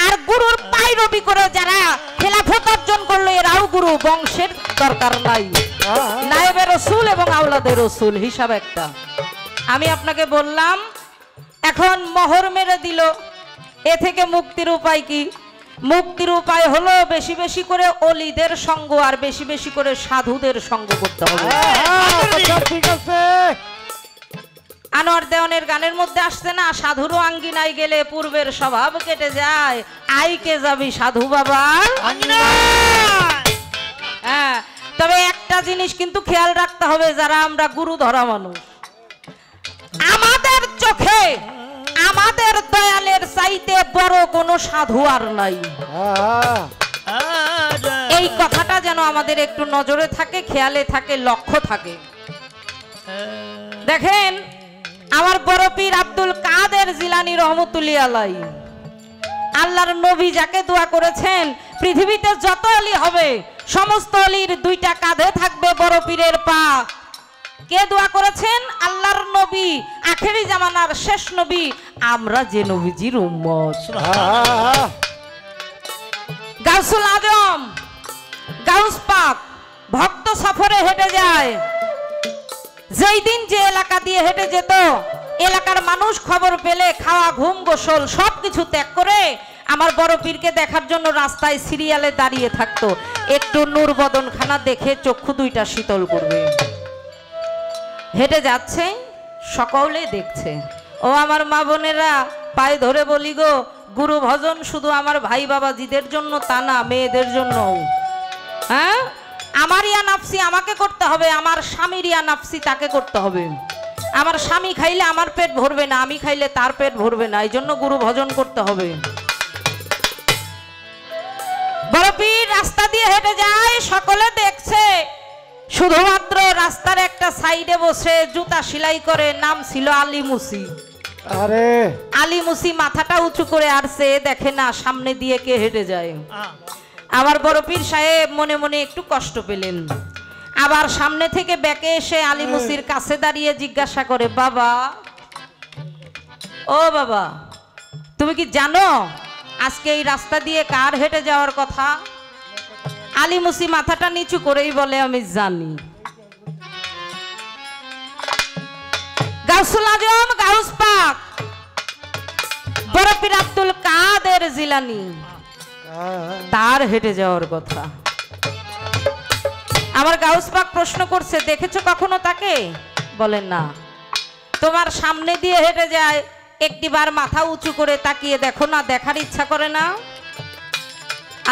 আর গুরুর পায়রবি করে যারা খেলাফত অর্জন করলো এরাও গুরু। বংশের দরকার নাই, নায়েবে রাসূল এবং আওলাদে রাসূল হিসাব একটা। আমি আপনাকে বললাম, এখন মোহর মেরে দিল, এ থেকে মুক্তির উপায় কি? মুক্তির উপায় হলো বেশি বেশি করে অলিদের সঙ্গ আর বেশি বেশি করে সাধুদের সঙ্গ করতে হবে। ঠিক আছে। আনোয়ার দেওয়ানের গানের মধ্যে আসছে না, সাধুরও আঙ্গিনায় গেলে পূর্বের স্বভাব কেটে যায়, আইকে যাবি সাধু বাবার আঙ্গিনায়। হ্যাঁ, তবে একটা জিনিস কিন্তু খেয়াল রাখতে হবে, যারা আমরা গুরু ধরা মানুষ, আমাদের চোখে আমাদের আমাদের দয়ালের চাইতে বড় কোনো সাধু আর নাই। এই কথাটা যেন আমাদের একটু নজরে থাকে, খেয়ালে থাকে, লক্ষ্য থাকে। দেখেন আমার বড় পীর আব্দুল কাদের জিলানী রহমতুল্লাহ আলাইহি, আল্লাহর নবী যাকে দোয়া করেছেন, পৃথিবীতে যত অলি হবে সমস্ত অলির দুইটা কাঁধে থাকবে বড় পীরের পা। কে দোয়া করেছেন? আল্লাহর নবী, আখেরি জামানার শেষ নবী, আমরা যে নবীজির উম্মত। গাউসুল আজম, গাউস পাক ভক্ত সফরে হেঁটে যায়। যেই দিন যে এলাকা দিয়ে হেঁটে যেত, এলাকার মানুষ খবর পেলে খাওয়া, ঘুম, গোসল সবকিছু ত্যাগ করে আমার বড় পীরকে দেখার জন্য রাস্তায় সিরিয়ালে দাঁড়িয়ে থাকতো। একটু নূর বদনখানা দেখে চক্ষু দুইটা শীতল করবে। হেঁটে যাচ্ছে, সকলে দেখছে। ও আমার মা বোনেরা, পায়ে ধরে বলি গো, গুরু ভজন শুধু আমার ভাই বাবাজিদের জন্য তা না, মেয়েদের জন্য। হ্যাঁ, আমার ইয়া নাফসি আমাকে করতে হবে, আমার স্বামীর ইয়া নাফসি তাকে করতে হবে। আমার স্বামী খাইলে আমার পেট ভরবে না, আমি খাইলে তার পেট ভরবে না, এই জন্য গুরু ভজন করতে হবে। বড় পীর রাস্তা দিয়ে হেঁটে যায়, সকলে দেখছে। শুধুমাত্র রাস্তার একটা সাইডে বসে জুতা সেলাই করে, নাম ছিল আলী মুসি। আরে আলী মুসি মাথাটা উঁচু করে আসছে, দেখে না সামনে দিয়ে কে হেঁটে যায়। আমার বড় পীর সাহেব মনে মনে একটু কষ্ট পেলেন। আবার সামনে থেকে ব্যাকে এসে আলী মুসির কাছে দাঁড়িয়ে জিজ্ঞাসা করে, বাবা, ও বাবা, তুমি কি জানো আজকে এই রাস্তা দিয়ে কার হেঁটে যাওয়ার কথা? আলী মুসি মাথাটা নিচু করেই বলে, আমি জানি। গাউসুল আজম, গাউস পাক, বড় পীর আব্দুল কাদের জিলানী, তার হেঁটে যাওয়ার কথা। আমার গাউস পাক প্রশ্ন করছে, দেখেছো কখনো তাকে? বলেন না। তোমার সামনে দিয়ে হেঁটে যায়, একটিবার মাথা উঁচু করে তাকিয়ে দেখো না, দেখার ইচ্ছা করে না?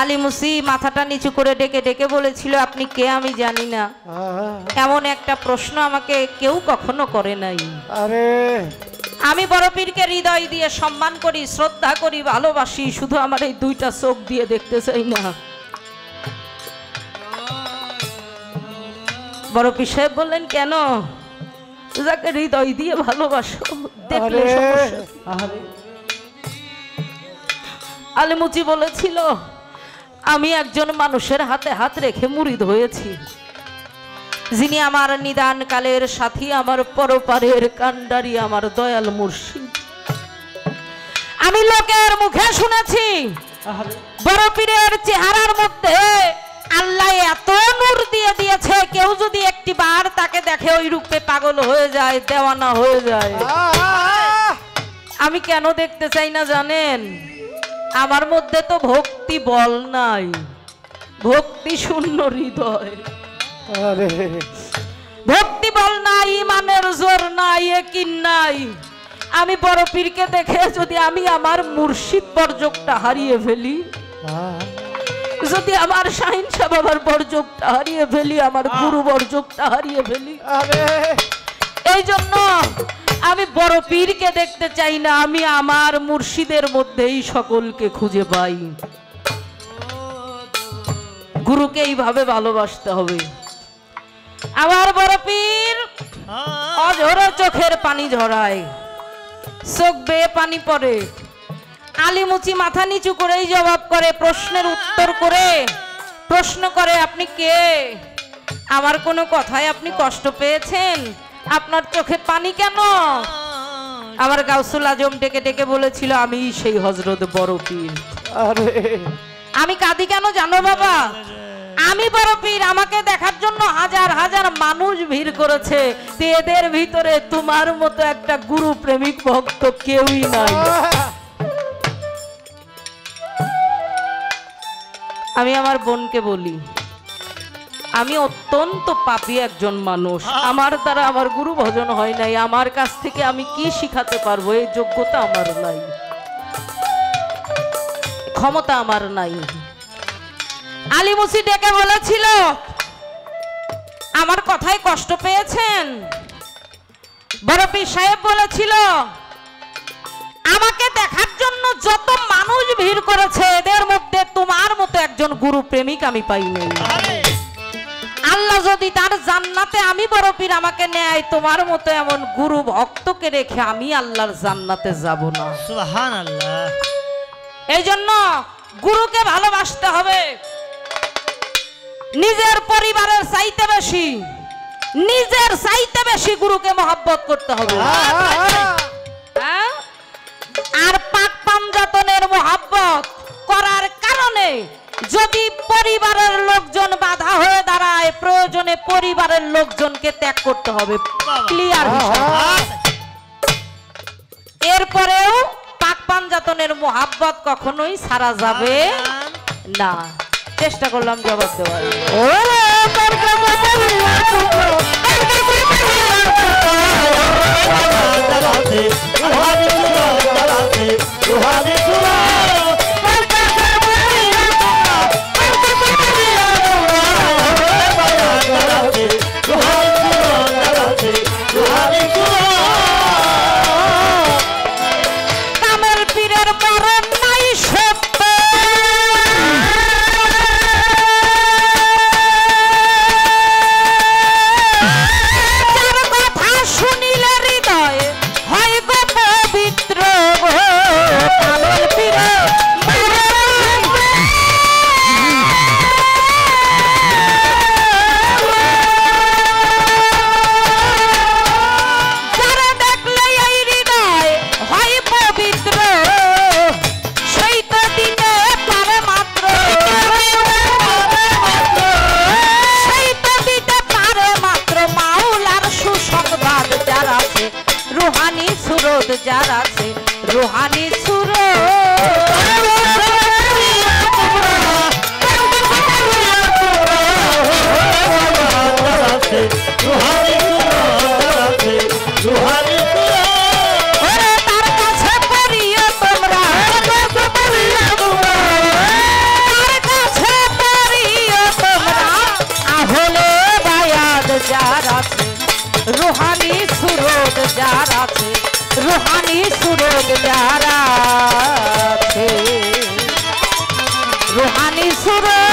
আলী মুসি মাথাটা নিচু করে ডেকে ডেকে বলেছিল, আপনি কে আমি জানি না। এমন একটা প্রশ্ন আমাকে কেউ কখনো করে নাই। আরে আমি বড় পীরকে হৃদয় দিয়ে সম্মান করি, শ্রদ্ধা করি, ভালোবাসি, শুধু আমার এই দুইটা চোখ দিয়ে দেখতে চাই না। বড় পীর সাহেব বললেন, কেন? যাকে হৃদয় দিয়ে ভালোবাসো, দেখলে সমস্যা। আলী মুচি বলেছিল, আমি একজন মানুষের হাতে হাত রেখে মুরিদ হয়েছি, যিনি আমার নিদান কালের সাথী, আমার পরপারের কান্ডারি, আমার দয়াল মুর্শিদ। আমি লোকের মুখে শুনেছি বড় পীরের চেহারার মধ্যে আল্লাহ এত নূর দিয়ে দিয়েছে, কেউ যদি একটি বার তাকে দেখে ওই রূপে পাগল হয়ে যায়, দেওয়ানা হয়ে যায়। আমি কেন দেখতে চাই না জানেন? আমার মধ্যে তো ভক্তি বল নাই, ভক্তি শূন্য হৃদয়। ভক্তি বল নাই, ইমানের জোর নাই, ইয়াকিন নাই। আমি বড় পীরকে দেখে যদি আমি আমার মুর্শিদ বর্জকটা হারিয়ে ফেলি, যদি আমার শাহিন শাহ বাবার বর্জকটা হারিয়ে ফেলি, আমার গুরু বর্জকটা হারিয়ে ফেলি, এই জন্য আমি বড় পীরকে দেখতে চাই না, আমি আমার মুর্শিদের মধ্যেই সকলকে খুঁজে পাই। গুরুকে এইভাবে ভালোবাসতে হবে। আমার বড় পীর অঝরে চোখের পানি ঝরায়, চোখ বেয়ে পানি পড়ে। আলী মুচি মাথা নিচু করেই জবাব করে, প্রশ্নের উত্তর করে প্রশ্ন করে, আপনি কে? আমার কোনো কথায় আপনি কষ্ট পেয়েছেন? আপনার চোখে পানি কেন? আমার গাউসুল আজম ডেকে ডেকে বলেছিল, আমি সেই হযরত বড় পীর। আমি কাঁদি কেন জানো বাবা? আমি বড় পীর, আমাকে দেখার জন্য হাজার হাজার মানুষ ভিড় করেছে, এদের ভিতরে তোমার মতো একটা গুরু প্রেমিক ভক্ত কেউই নাই। আমি আমার বোনকে বলি, আমি অত্যন্ত পাপী একজন মানুষ, আমার দ্বারা আমার গুরু ভজন হয় নাই, আমার কাছ থেকে আমি কি শিখাতে পারবো? এই যোগ্যতা আমার নাই, ক্ষমতা আমার নাই। আলী মুসি ডেকে বলেছিল, আমার কথায় কষ্ট পেয়েছেন? বড় পীর সাহেব বলেছিল, আমাকে দেখার জন্য যত মানুষ ভিড় করেছে এদের মধ্যে তোমার মতো একজন গুরু প্রেমিক আমি পাইনি। আল্লাহ যদি তার জান্নাতে আমি বড় পীর আমাকে নেয়, তোমার মতো এমন গুরু ভক্তকে রেখে আমি আল্লাহর জান্নাতে যাব না। সুবহানাল্লাহ। এই জন্য গুরুকে ভালোবাসতে হবে, নিজের পরিবারের চাইতে বেশি, নিজের চাইতে বেশি গুরুকে মহব্বত করতে হবে। হ্যাঁ? আর পাক পাঞ্জাতনের মহব্বত করার কারণে যদি পরিবারের লোকজন বাধা হয়ে দাঁড়ায়, প্রয়োজনে পরিবারের লোকজনকে ত্যাগ করতে হবে। ক্লিয়ার হিসাব। এরপরেও পাক পাঞ্জাতনের মহব্বত কখনোই ছাড়া যাবে না। চেষ্টা করলাম জবাব দেওয়ার। কামেল পীরের মরণ নাই সত্য, যার কথা শুনিলে হৃদয় হয় গো পবিত্র। কামেল পীরের যারা দেখলে এই হৃদয় হয় পবিত্র, সেই তো দিনে পারে মাত্র, সেই তো দিতে পারে মাত্র মাওলার সুসংবাদ যার আছে, রুহানি সুরত যার আছে, রুহানি তার কাছে পড়িও তোমরা, তার কাছে পড়িও তোমরা, আহলে বায়াত যার আছে, রুহানি সুরত যার আছে, রুহানি সুরত যার আছে, রুহানি সুরত।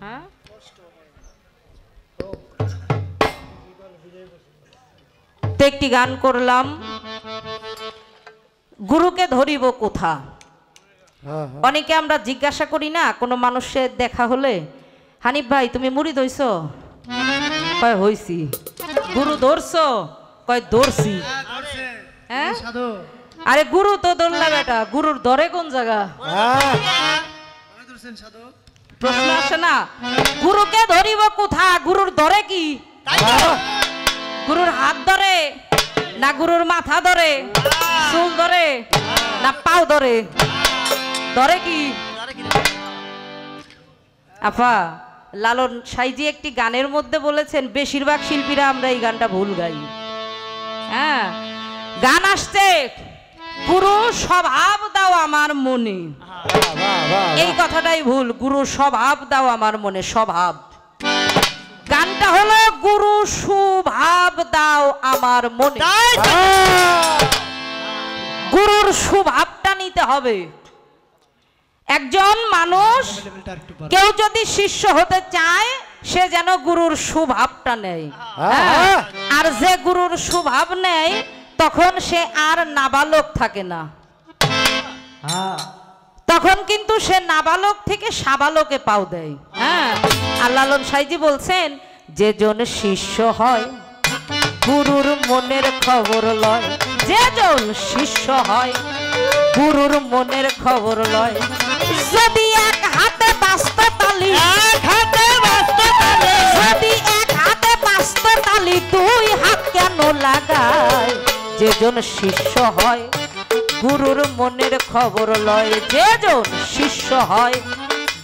হ্যাঁ? তো একটি গান করলাম, গুরুকে ধরিব কোথা। অনেকে আমরা জিজ্ঞাসা করি না কোনো মানুষের দেখা হলে, হানিফ ভাই তুমি মুরিদ হইছো? কয় হইছি। গুরু ধরছো? কয় ধরছি। হ্যাঁ? আরে গুরু তো ধরলা বেটা, গুরুর ধরে কোন জায়গা? প্রশ্ন আসে না? গুরুকে ধরিব কোথা, গুরুর ধরে কি? গুরুর হাত ধরে না গুরুর মাথা ধরে, চুল ধরে না পাও ধরে? ধরে কি? আপা লালন সাইজি একটি গানের মধ্যে বলেছেন, বেশিরভাগ শিল্পীরা আমরা এই গানটা ভুল গাই। হ্যাঁ, গান আসছে গুরু স্বভাব দাও আমার মনে, এই কথাটাই ভুল। গুরু স্বভাব দাও আমার মনে, স্বভাব। গানটা হলো গুরু সুভাব দাও আমার মনে। গুরুর সুভাবটা নিতে হবে। একজন মানুষ কেউ যদি শিষ্য হতে চায় সে যেন গুরুর সুভাবটা নেয়। হ্যাঁ, আর যে গুরুর সুভাব নেয় তখন সে আর নাবালক থাকে না, তখন কিন্তু সে নাবালক থেকে সাবালকে পাও দেয়। হ্যাঁ, আর লালন সাইজি বলছেন, যে জন শিষ্য হয় গুরুর মনের খবর লয়, যে জন শিষ্য হয় গুরুর মনের খবর লয়। যদি এক হাতে বাস্ত তালি, যদি এক হাতে বাস্ত তালি দুই হাত কেন লাগায়? যে জন শিষ্য হয় গুরুর মনের খবর লয়, যে জন শিষ্য হয়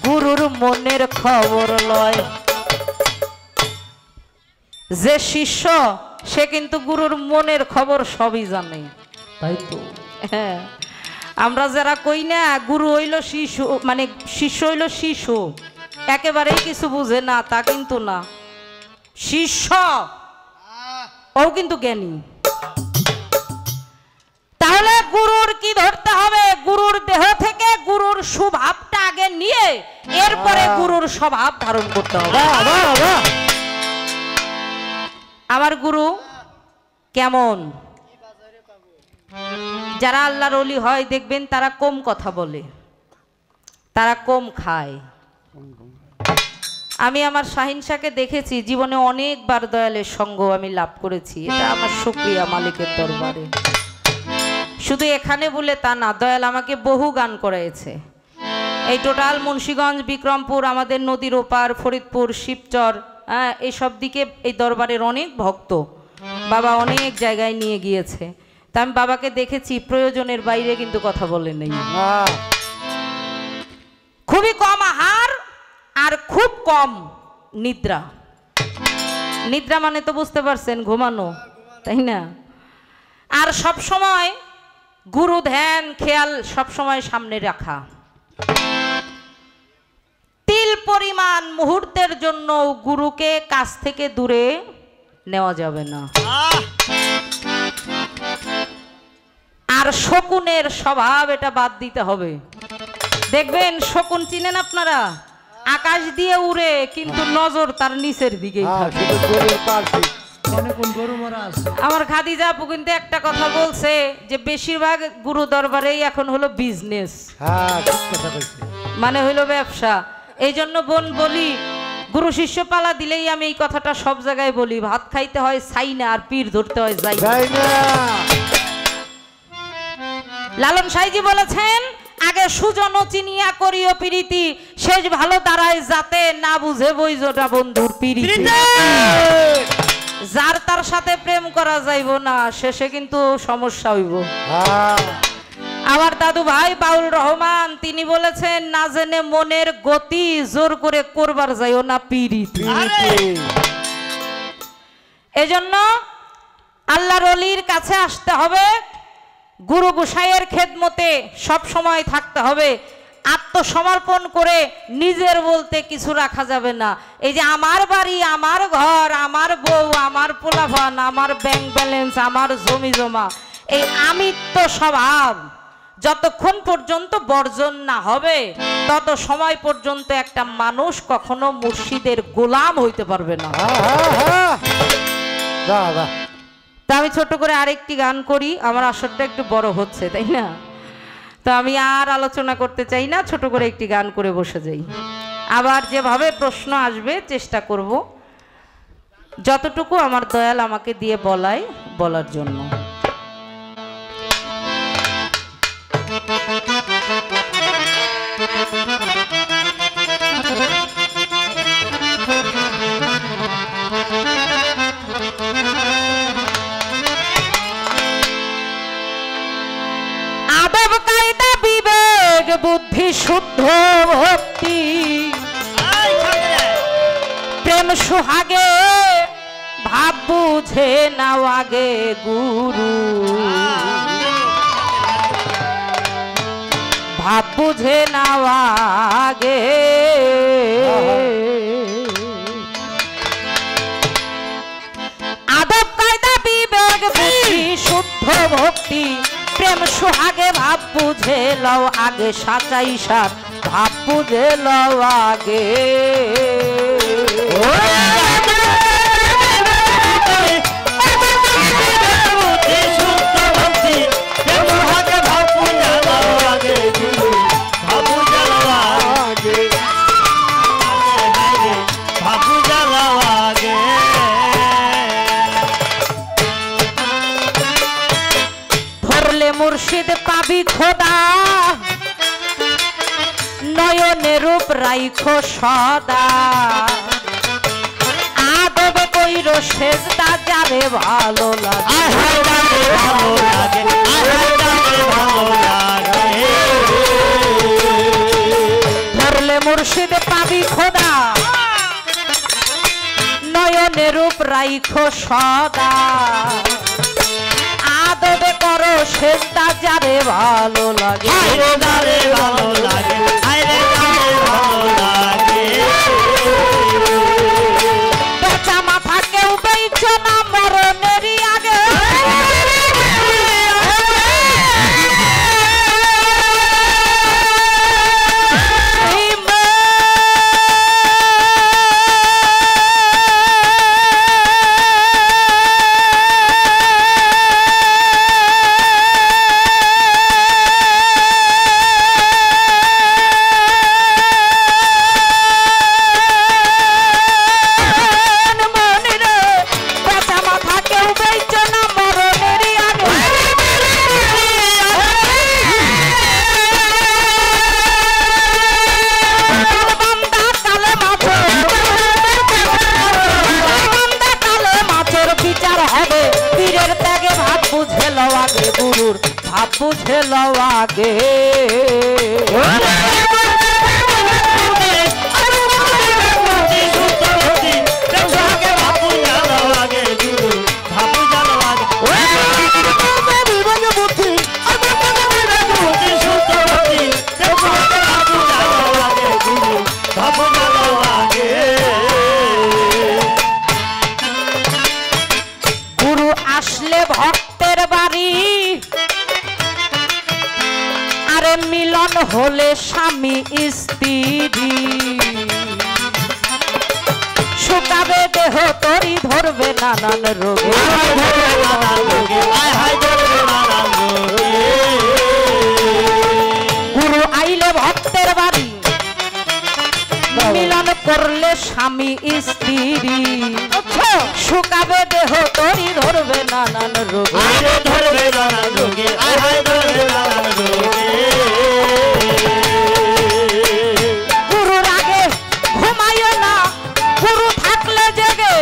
গুরুর মনের খবর লয়। যে শিষ্য সে কিন্তু গুরুর মনের খবর সবই জানে, তাই তো? হ্যাঁ, আমরা যারা কই না গুরু হইল শিশু, মানে শিষ্য হইল শিশু, একেবারেই কিছু বুঝে না তা কিন্তু না, শিষ্য ও কিন্তু জ্ঞানী। তাহলে গুরুর কি ধরতে হবে? গুরুর দেহ থেকে গুরুর সুভাবটা আগে নিয়ে এরপরে গুরুর স্বভাব ধারণ করতে হবে। আমার গুরু কেমন? যারা আল্লাহর ওলি হয় দেখবেন তারা কম কথা বলে, তারা কম খায়। আমি আমার শাহিন শাহকে দেখেছি, জীবনে অনেকবার দয়ালের সঙ্গ আমি লাভ করেছি, এটা আমার শুকরিয়া মালিকের দরবারে। শুধু এখানে বলে তা না, দয়াল আমাকে বহু গান করাইছে। এই টোটাল মুন্সিগঞ্জ, বিক্রমপুর, আমাদের নদীর ওপার, ফরিদপুর, শিবচর, হ্যাঁ এইসব দিকে এই দরবারের অনেক ভক্ত বাবা অনেক জায়গায় নিয়ে গিয়েছে। তা আমি বাবাকে দেখেছি প্রয়োজনের বাইরে কিন্তু কথা বলে নেই। খুবই কম আহার আর খুব কম নিদ্রা। নিদ্রা মানে তো বুঝতে পারছেন, ঘুমানো, তাই না? আর সব সময় গুরু ধ্যান খেয়াল সব সময় সামনে রাখা। তিল পরিমাণ মুহূর্তের জন্য গুরুকে কাছ থেকে দূরে নেওয়া যাবে না। আর শকুনের স্বভাব এটা বাদ দিতে হবে। দেখবেন শকুন চিনেন আপনারা? আকাশ দিয়ে উড়ে কিন্তু নজর তার নিচের দিকে। আমার খাদিজা আপু কিন্তু একটা কথা বলছে যে বেশিরভাগ গুরু দরবারেই এখন হলো বিজনেস, মানে হইলো ব্যবসা। এই জন্য বোন বলি, গুরু শিষ্য পালা দিলেই আমি এই কথাটা সব জায়গায় বলি, ভাত খাইতে হয় চাই না, আর পীর ধরতে হয় যাই না। লালন সাইজি বলেছেন, আগে সুজন চিনিয়া করিও প্রীতি, শেষ ভালো দাঁড়ায় যাতে না বুঝে বইজোটা বন্ধুর প্রীতি। যার তার সাথে প্রেম করা যাইব না, শেষে কিন্তু সমস্যা হইব। আমার দাদু ভাই বাউল রহমান তিনি বলেছেন, না জেনে মনের গতি জোর করে করবার যাইও না প্রীতি। এজন্য আল্লাহর ওলির কাছে আসতে হবে, গুরু গোসাইয়ের খেদমতে সব সময় থাকতে হবে, আত্মসমর্পণ করে নিজের বলতে কিছু রাখা যাবে না। এই যে আমার বাড়ি, আমার ঘর, আমার বউ, আমার পোলাপান, আমার ব্যাংক ব্যালেন্স, আমার জমি জমা, এই আমিত্ব স্বভাব যতক্ষণ পর্যন্ত বর্জন না হবে তত সময় পর্যন্ত একটা মানুষ কখনো মুর্শিদের গোলাম হইতে পারবে না। তা আমি ছোট করে আরেকটি গান করি, আমার আসরটা একটু বড় হচ্ছে, তাই না? তো আমি আর আলোচনা করতে চাই না, ছোট করে একটি গান করে বসে যাই। আবার যেভাবে প্রশ্ন আসবে চেষ্টা করব যতটুকু আমার দয়াল আমাকে দিয়ে বলায় বলার জন্য। আদব কায়দা বিবেক বুদ্ধি শুদ্ধ ভক্তি প্রেম সুহাগে ভাব বুঝে নাও আগে গুরু, ভাব বুঝে নাও আগে। আদব কায়দা বিবেক বুদ্ধি শুদ্ধ ভক্তি প্রেম সুহাগে ভাব বুঝে লও আগে, সাচাই সাত ভাব বুঝে লও আগে। মুর্শিদ পাবি খোদা নয়নে রূপ রাইখো সদা, আদব কইর সেজদা যারে ভালো লাগে, ধরলে মুর্শিদ পাবি খোদা নয়নে রূপ রাইখো সদা, আদবে করো সেজদা যারে ভালো লাগে, ভালো লাগে, ভালো লাগে। উঠেছো না মরণেরই আগে গুরুর ভাব বুঝে লও আগে গুরু আসলে ভক্তের বাড়ি আরে মিলন হলে স্বামী স্ত্রী শুকাবে দেহ তরি ধরবে নানান রোগে গুরু আইলে ভক্তের বাড়ি মিলন করলে স্বামী স্ত্রী শুকাবে দেহ তরি ধরবে নানান রোগে গুরুর আগে ঘুমায় না গুরু থাকলে জেগে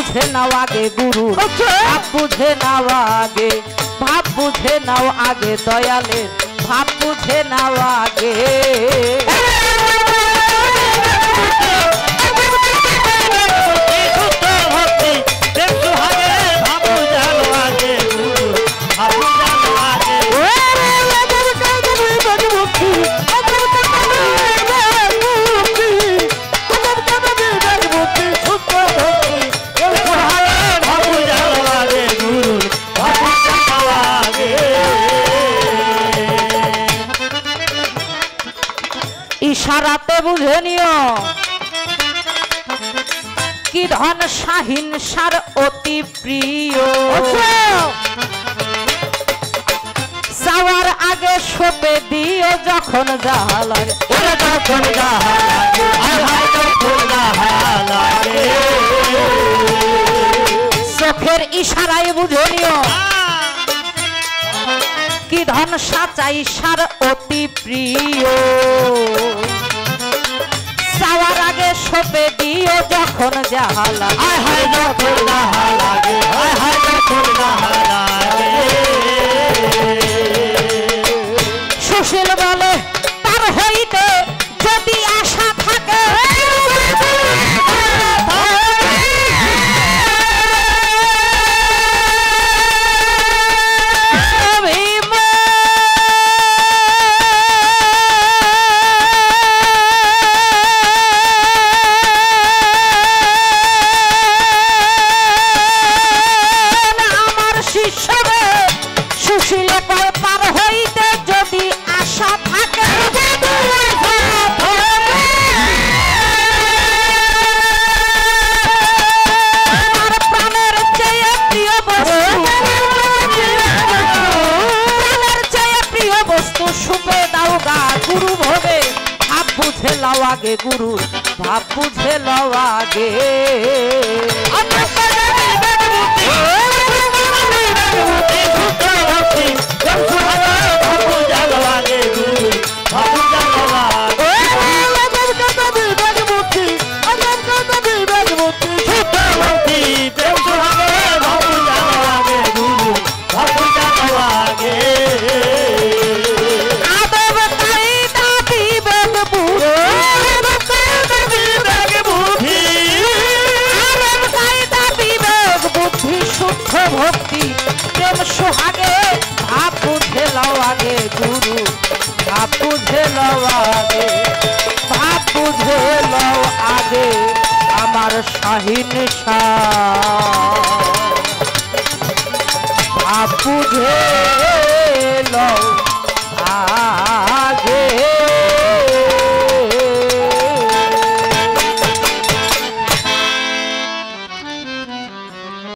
বুঝে নাও আগে গুরু ভাব বুঝে নাও আগে ভাব বুঝে নাও আগে দয়ালের ভাব বুঝে নাও আগে ইশারাতে বুঝে নিও কি ধন সাহিংসার অতি প্রিয় যাওয়ার আগে সপে দিও যখন যাহা লাগে চোখের ইশারায় বুঝে নিও কি ধন সাচাই সার অতি প্রিয় যাওয়ার আগে সপে দিও যখন যাহা লাগে সুশীল বলে তার হইতে যদি আশা থাকে আগে গুরু ভাব বুঝে লও আগে গুরু ভাব বুঝে লও আগে, ভাব বুঝে লও আগে আমার শাহিন শাহ, ভাব বুঝে লও